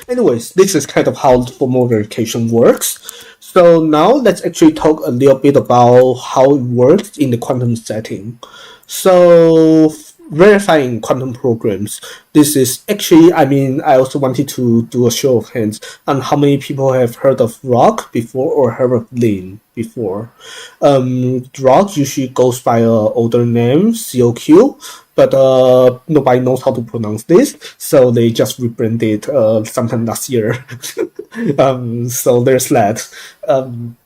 Anyways, this is kind of how formal verification works. So now let's actually talk a little bit about how it works in the quantum setting. So verifying quantum programs, this is actually, I also wanted to do a show of hands on how many people have heard of Rock before or heard of Lin before. Rock usually goes by an older name, COQ, but nobody knows how to pronounce this, so they just rebranded sometime last year. So there's that.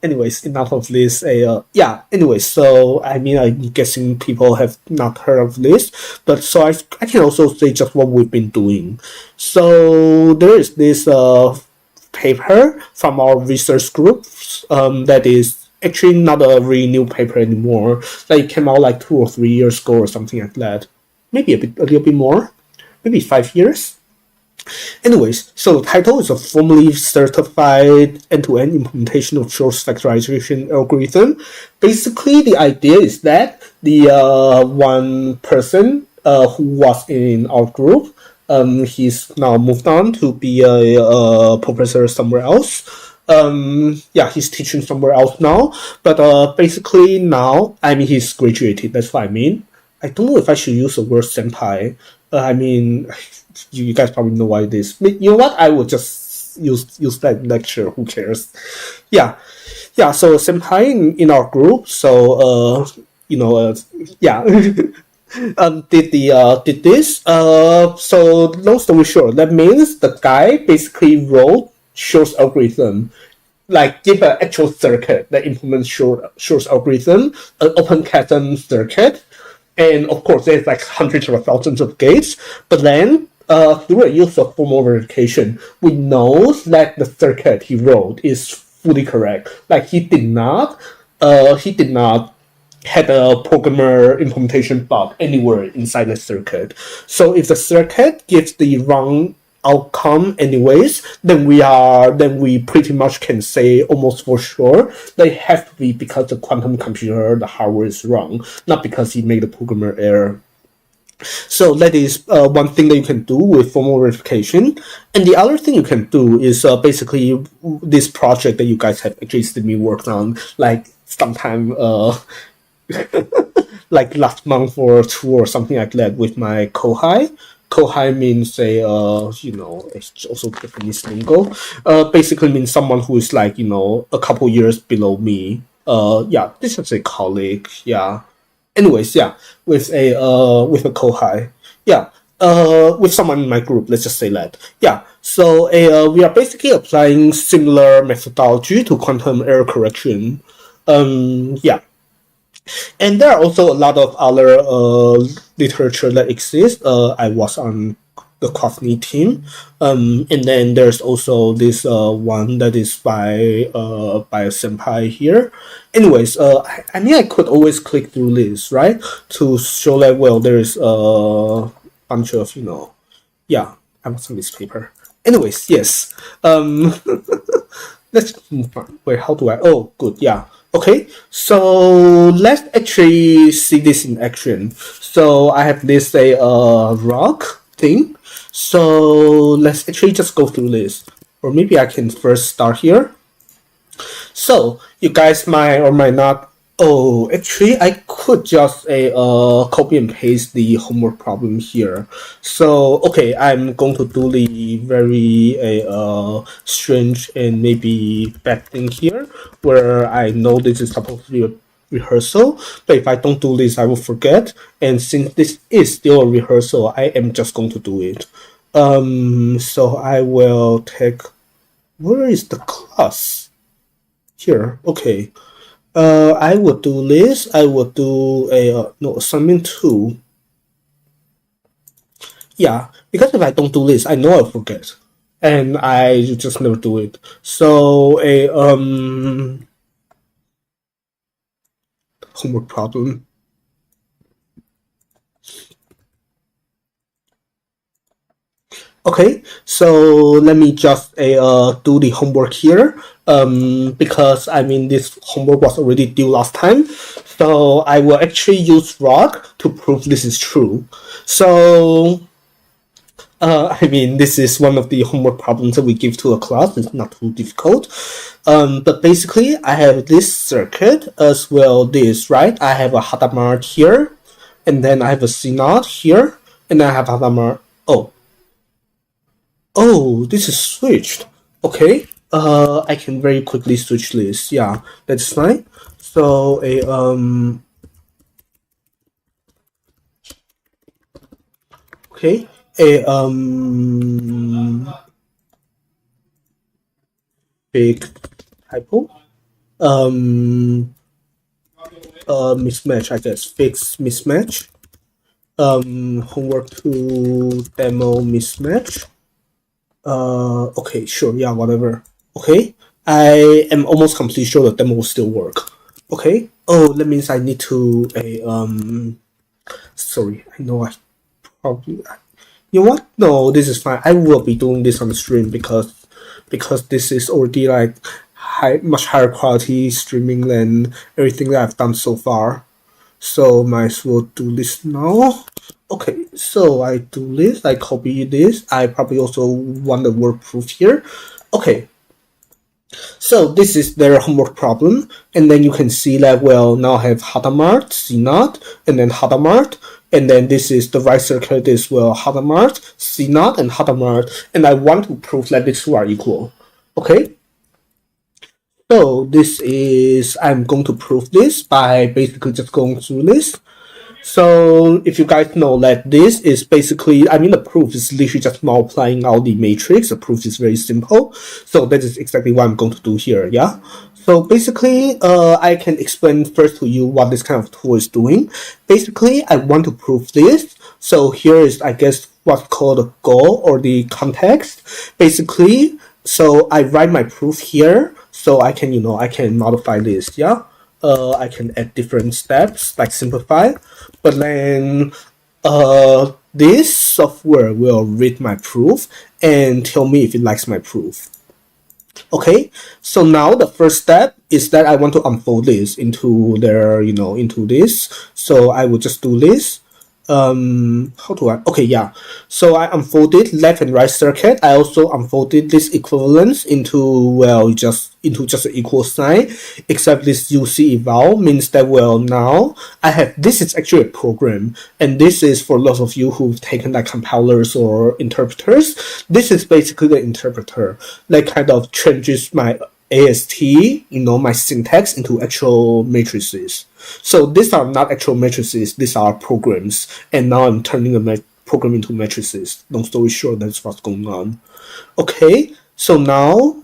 Anyways, enough of this. Anyways, so I'm guessing people have not heard of this, but so I can also say just what we've been doing. So there is this paper from our research group that is actually not a really new paper anymore. Like it came out like 2 or 3 years ago or something like that. Maybe a little bit more, maybe 5 years. Anyways, so the title is a formally certified end-to-end implementation of Shor's factorization algorithm. Basically, the idea is that the one person who was in our group, he's now moved on to be a professor somewhere else. He's teaching somewhere else now, but basically now, he's graduated, that's what I mean. I don't know if I should use the word senpai. You guys probably know why it is. You know what? I will just use that lecture. Who cares? Yeah. So senpai in our group. So did this. So long story short, that means the guy basically wrote Shor's algorithm. Like give an actual circuit that implements Shor's algorithm, an open chasm circuit. And of course, there's like hundreds or thousands of gates. But then, through the use of formal verification, we know that the circuit he wrote is fully correct. Like he did not had a programmer implementation bug anywhere inside the circuit. So if the circuit gives the wrong outcome anyways, then we pretty much can say almost for sure that it has to be because the quantum computer, the hardware is wrong, not because he made a programmer error. So that is one thing that you can do with formal verification. And the other thing you can do is basically this project that you guys have actually seen me worked on, like sometime like last month or 2 or something like that with my kohai. Kohai means it's also Japanese lingo. Basically means someone who is a couple years below me. This is a colleague. Yeah. Anyways, yeah, with a Kohai, yeah, with someone in my group, let's just say that, yeah. So we are basically applying similar methodology to quantum error correction. Yeah, and there are also a lot of other literature that exists. I was on the Coffney team, and then there's also this one that is by a senpai here. Anyways, I mean I could always click through this, right, to show that well there's a bunch of yeah, I was on this paper. Anyways, yes. Let's move on. Wait, how do I? Oh, good. Yeah. Okay. So let's actually see this in action. So I have this rock thing. So let's actually just go through this, or maybe I can first start here. So you guys might or might not. Oh, actually, I could just copy and paste the homework problem here. So okay, I'm going to do the very strange and maybe bad thing here, where I know this is supposed to be a rehearsal, but if I don't do this, I will forget. And since this is still a rehearsal, I am just going to do it. So I will take. Where is the class? Here. Okay. I would do this. I would do a no assignment 2. Yeah, because if I don't do this, I know I'll forget, and I just never do it. So a homework problem. Okay, so let me just do the homework here. Because I mean this homework was already due last time, so I will actually use rock to prove this is true. So I mean this is one of the homework problems that we give to a class. It's not too difficult. But basically I have this circuit as well. This right. I have a Hadamard here, and then I have a C0 here, and then I have Hadamard. Oh, this is switched. Okay. I can very quickly switch this. Yeah, that's fine. So okay, big typo. Mismatch, I guess. Fix mismatch. Homework to demo mismatch. Okay, sure, yeah, whatever. Okay, I am almost completely sure the demo will still work. Okay. Oh, that means I need to sorry, I know I probably. You know what? No, this is fine. I will be doing this on the stream because this is already like much higher quality streaming than everything that I've done so far. So might as well do this now. Okay, so I do this, I copy this. I probably also want the word proof here. Okay, so this is their homework problem, and then you can see that, well, now I have Hadamard, C0, and then Hadamard, and then this is the right circuit is, well, Hadamard, C0, and Hadamard, and I want to prove that these two are equal. Okay? So this is, I'm going to prove this by basically just going through this. So if you guys know that this is basically, I mean, the proof is literally just multiplying out the matrix. The proof is very simple. So that is exactly what I'm going to do here, yeah? So basically, I can explain first to you what this kind of tool is doing. Basically, I want to prove this. So here is, I guess, what's called the goal or the context. Basically, so I write my proof here. So I can, I can modify this, yeah? I can add different steps, like simplify. But then this software will read my proof and tell me if it likes my proof. Okay, so now the first step is that I want to unfold this into their, into this. So I will just do this. How do I? Okay, yeah. So I unfolded left and right circuit. I also unfolded this equivalence into, well, just an equal sign, except this UC eval means that, well, now I have, this is actually a program, and this is for lots of you who've taken like compilers or interpreters. This is basically the interpreter that kind of changes my AST, my syntax into actual matrices. So these are not actual matrices, these are programs. And now I'm turning a program into matrices. Long story short, that's what's going on. Okay, so now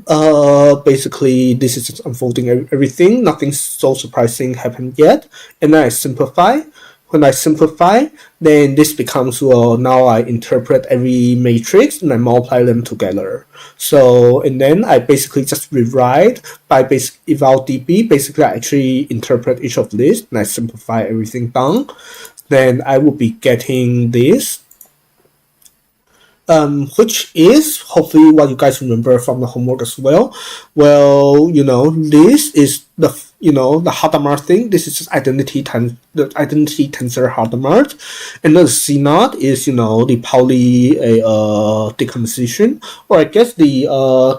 basically this is just unfolding everything. Nothing so surprising happened yet. And then I simplify. When I simplify, then this becomes, well, now I interpret every matrix and I multiply them together. So, and then I basically just rewrite by basic eval db. Basically, I actually interpret each of these and I simplify everything down. Then I will be getting this, which is hopefully what you guys remember from the homework as well. Well, this is the Hadamard thing. This is just the identity tensor Hadamard, and the C naught is the Pauli decomposition, or I guess the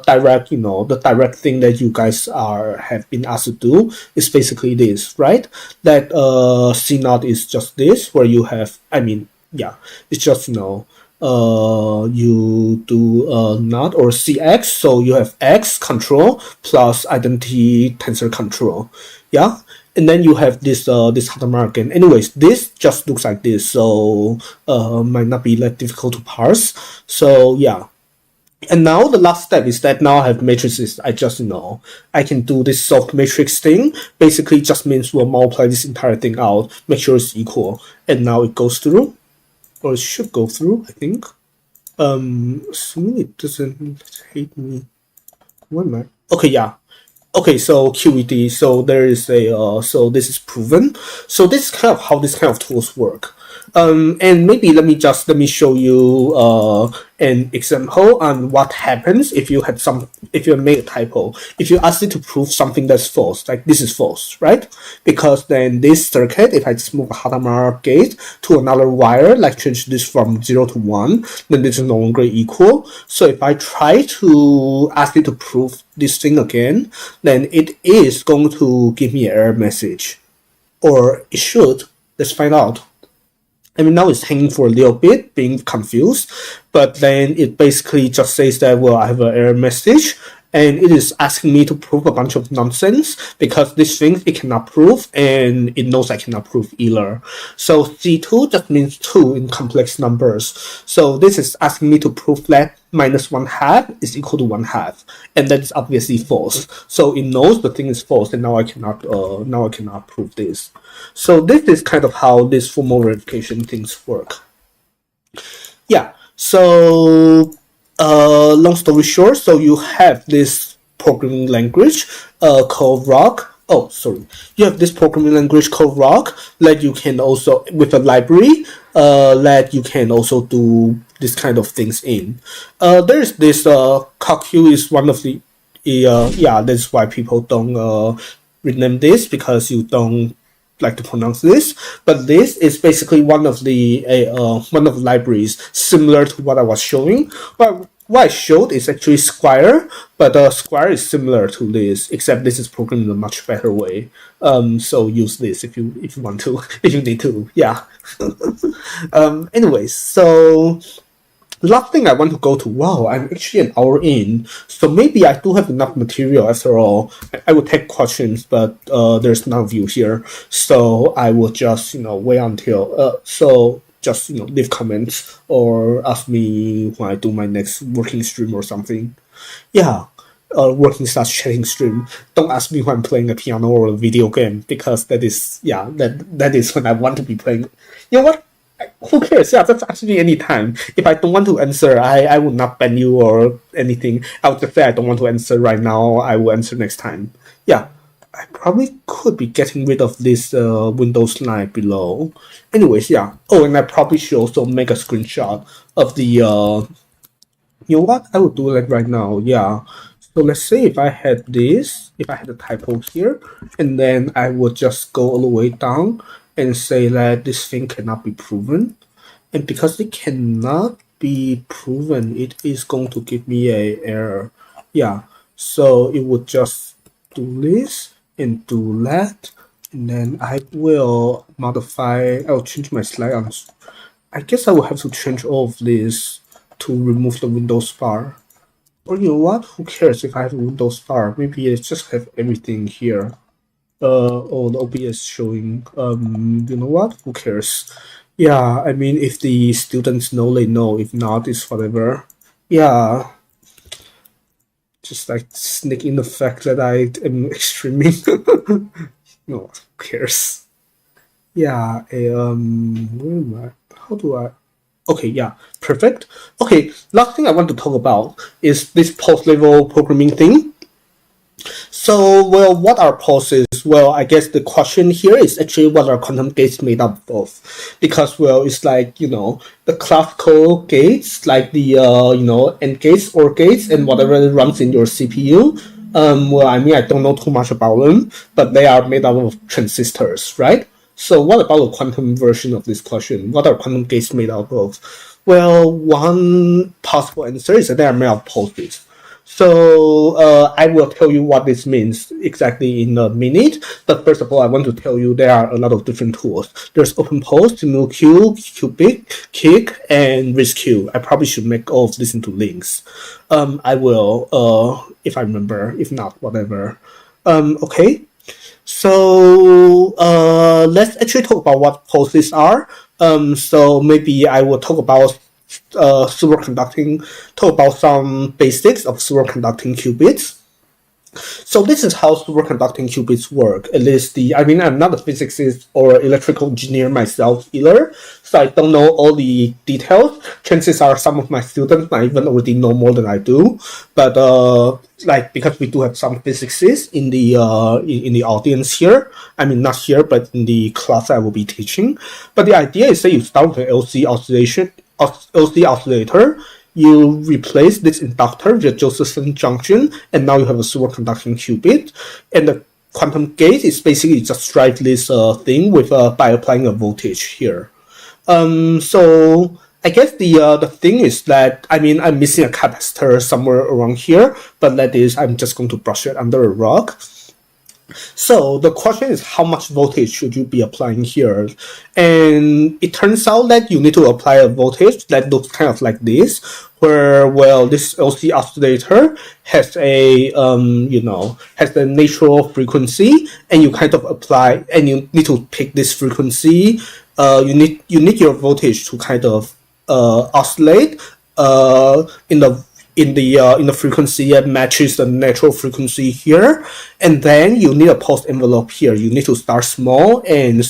direct thing that you guys have been asked to do is basically this, right? That C naught is just this, where you have, it's just you do not or cx, so you have x control plus identity tensor control, yeah, and then you have this Hadamard again. Anyways, this just looks like this, so might not be that difficult to parse. So yeah. And now the last step is that now I have matrices. I just I can do this soft matrix thing. Basically, just means we'll multiply this entire thing out, make sure it's equal, and now it goes through. Or it should go through, I think. Assuming it doesn't hate me. What am I? Okay, yeah. Okay, so QED. So there is so this is proven. So this is kind of how this kind of tools work. And maybe let me show you an example on what happens if you made a typo. If you ask it to prove something that's false, like this is false, right? Because then this circuit, if I just move a Hadamard gate to another wire, like change this from 0 to 1, then this is no longer equal. So if I try to ask it to prove this thing again, then it is going to give me an error message. Or it should. Let's find out. Now it's hanging for a little bit, being confused, but then it basically just says that, well, I have an error message, and it is asking me to prove a bunch of nonsense because this thing it cannot prove, and it knows I cannot prove either. So C2 just means 2 in complex numbers. So this is asking me to prove that minus 1/2 is equal to 1/2, and that is obviously false. So it knows the thing is false, and now I cannot prove this. So this is kind of how these formal verification things work. Yeah. So long story short, so you have this programming language called Rock. Oh, sorry. You have this programming language called Rock that you can also, with a library, that you can also do this kind of things in. There's this CoQ is one of the that's why people don't rename this, because you don't like to pronounce this, but this is basically one of the libraries similar to what I was showing. But what I showed is actually Squire, but Squire is similar to this, except this is programmed in a much better way. So use this if you want to, if you need to. Yeah. Anyways, so last thing I want to go to, wow, I'm actually an hour in, so maybe I do have enough material after all. I will take questions, but there's none of you here, so I will just, wait until, just, leave comments or ask me when I do my next working stream or something. Yeah. Working / chatting stream. Don't ask me when I'm playing a piano or a video game, because that is when I want to be playing. You know what? Who cares? Yeah, that's actually any time. If I don't want to answer, I will not ban you or anything. I would just say I don't want to answer right now. I will answer next time. Yeah, I probably could be getting rid of this Windows 9 below. Anyways, yeah. Oh, and I probably should also make a screenshot of the you know what? I will do that right now. Yeah. So let's say if I had a typo here, and then I would just go all the way down and say that this thing cannot be proven. And because it cannot be proven, it is going to give me an error. Yeah. So it would just do this and do that. And then I will modify, I'll change my slide on. I guess I will have to change all of this to remove the Windows bar. Or you know what? Who cares if I have Windows Star? Maybe I just have everything here. Or the OBS showing. You know what? Who cares? Yeah, I mean, if the students know, they know. If not, it's whatever. Yeah, just like sneak in the fact that I am streaming. No, who cares? Yeah, where am I? How do I? Okay, yeah, perfect. Okay, last thing I want to talk about is this post-level programming thing. So, well, what are pulses? Well, I guess the question here is actually what are quantum gates made up of? Because, well, it's like, the classical gates, like the, AND gates, OR gates, and whatever runs in your CPU. Well, I mean, I don't know too much about them, but they are made up of transistors, right? So, what about the quantum version of this question? What are quantum gates made up of? Well, one possible answer is that they are made of pulses. So I will tell you what this means exactly in a minute. But first of all, I want to tell you there are a lot of different tools. There's OpenPost, SimulQ, Cubic, Kick, and RiskQ. I probably should make all of this into links. I will, if I remember. If not, whatever. Okay. So let's actually talk about what pulses are. So maybe I will talk about superconducting, talk about some basics of superconducting qubits. So this is how superconducting qubits work. At least I'm not a physicist or electrical engineer myself either, so I don't know all the details. Chances are some of my students might even already know more than I do. But because we do have some physicists in the audience here. I mean, not here, but in the class I will be teaching. But the idea is that you start with an LC oscillator. You replace this inductor with a Josephson junction, and now you have a superconducting qubit. And the quantum gate is basically just drive this thing with by applying a voltage here. So I guess the thing is that I'm missing a capacitor somewhere around here, but that is I'm just going to brush it under a rock. So the question is how much voltage should you be applying here? And it turns out that you need to apply a voltage that looks kind of like this, where, well, this LC oscillator has a, has the natural frequency, and you kind of apply, and you need to pick this frequency. You need your voltage to kind of oscillate in the frequency that matches the natural frequency here, and then you need a pulse envelope here. You need to start small and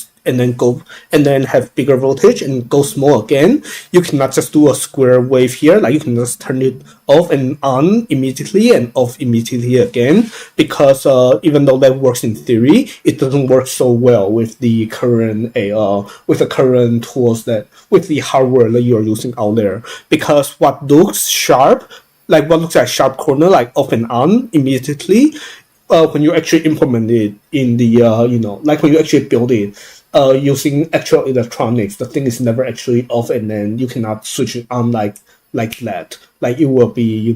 then have bigger voltage and go small again. You cannot just do a square wave here, like you can just turn it off and on immediately and off immediately again, because even though that works in theory, it doesn't work so well with the current tools with the hardware that you're using out there, because what looks sharp, like what looks like sharp corner, like off and on immediately, when you actually implement it in the like when you actually build it using actual electronics, the thing is never actually off, and then you cannot switch it on like that. Like it will be,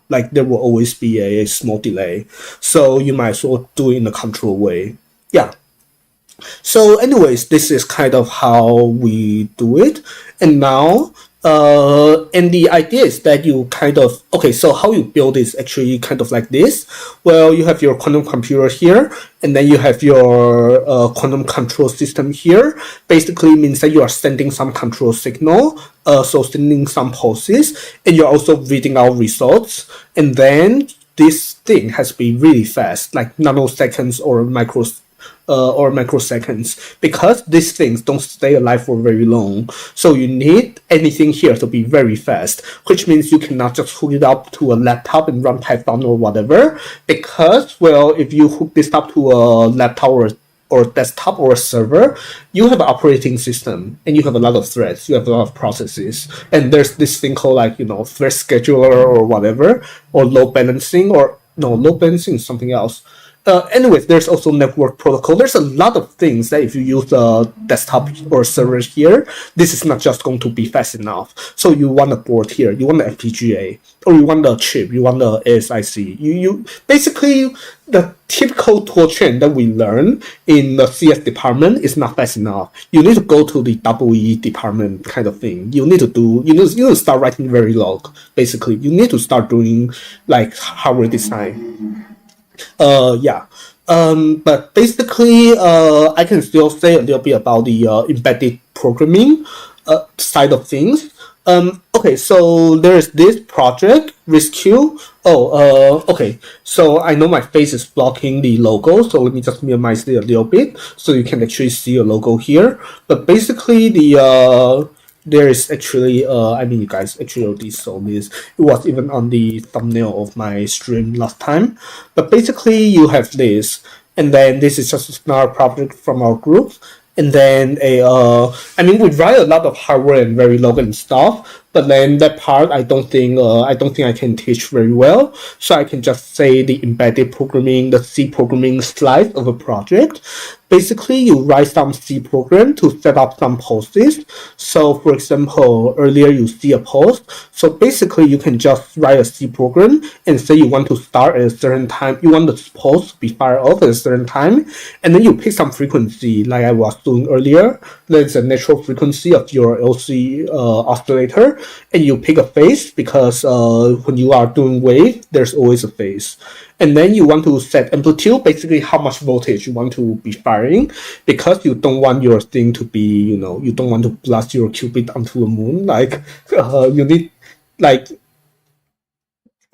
like there will always be a small delay. So you might as well do it in a controlled way. Yeah. So anyways, this is kind of how we do it. And now, and the idea is that you so how you build is actually kind of like this. Well, you have your quantum computer here, and then you have your quantum control system here. Basically means that you are sending some control signal, so sending some pulses, and you're also reading out results. And then this thing has to be really fast, like nanoseconds or microseconds, because these things don't stay alive for very long. So you need anything here to be very fast, which means you cannot just hook it up to a laptop and run Python or whatever, because, well, if you hook this up to a laptop or desktop or a server, you have an operating system and you have a lot of threads, you have a lot of processes, and there's this thing called thread scheduler or whatever, or load balancing is something else. Anyways, there's also network protocol. There's a lot of things that if you use a desktop or server here, this is not just going to be fast enough. So you want a board here, you want the FPGA, or you want the chip, you want the ASIC. You basically the typical tool chain that we learn in the CS department is not fast enough. You need to go to the EE department kind of thing. You need to start writing Verilog. Basically, you need to start doing like hardware design. Yeah. But basically, I can still say a little bit about the embedded programming side of things. Okay, so there's this project, Rescue. Okay. So I know my face is blocking the logo, so let me just minimize it a little bit so you can actually see a logo here. But basically, there is actually I mean you guys actually already saw this. It was even on the thumbnail of my stream last time. But basically you have this, and then this is just another project from our group. And then I mean we write a lot of hardware and Verilog and stuff, but then that part I don't think I can teach very well. So I can just say the embedded programming, the C programming slice of a project. Basically, you write some C program to set up some posts. So, for example, earlier you see a post. So basically, you can just write a C program and say you want to start at a certain time. You want the post to be fired off at a certain time, and then you pick some frequency, like I was doing earlier. There's a natural frequency of your LC oscillator, and you pick a phase because when you are doing wave, there's always a phase. And then you want to set amplitude, basically how much voltage you want to be firing, because you don't want your thing to be, you don't want to blast your qubit onto the moon. Like, you need, like,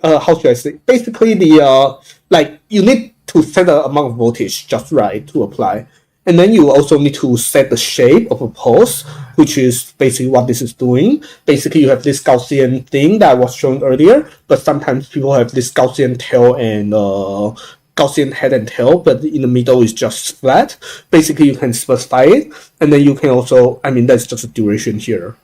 how should I say? Basically, you need to set the amount of voltage just right to apply. And then you also need to set the shape of a pulse, which is basically what this is doing. Basically, you have this Gaussian thing that I was showing earlier, but sometimes people have this Gaussian tail and Gaussian head and tail, but in the middle is just flat. Basically, you can specify it, and then you can also, I mean, that's just a duration here.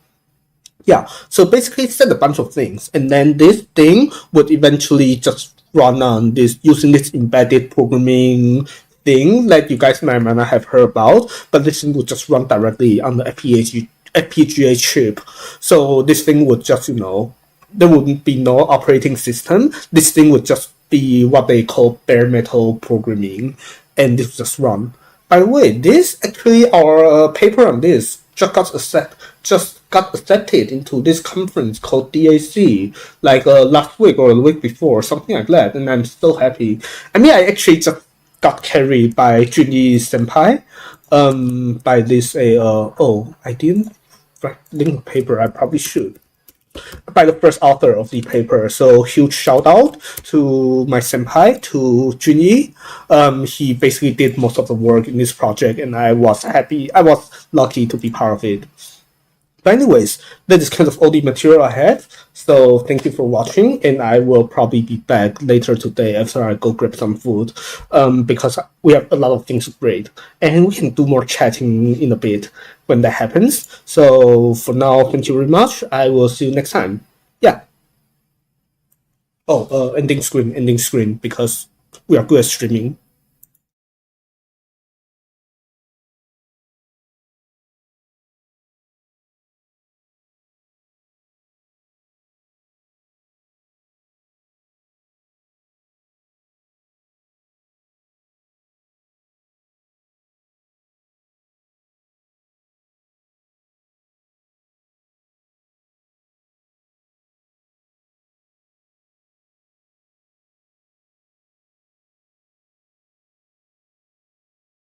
Yeah, so basically set a bunch of things, and then this thing would eventually just run on this using this embedded programming thing that you guys might not have heard about, but this thing would just run directly on the FPGA chip. So this thing would just, there wouldn't be no operating system. This thing would just be what they call bare metal programming, and this would just run. By the way, this actually our paper on this just got accepted into this conference called DAC, like last week or the week before, something like that, and I'm so happy. I mean, I actually just got carried by Junyi senpai, by this I didn't link the paper. I probably should. By the first author of the paper. So huge shout out to my senpai, to Junyi. He basically did most of the work in this project, and I was lucky to be part of it. But anyways, that is kind of all the material I have. So thank you for watching, and I will probably be back later today after I go grab some food, because we have a lot of things to grade, and we can do more chatting in a bit when that happens. So for now, thank you very much. I will see you next time. Yeah. Oh, ending screen, because we are good at streaming.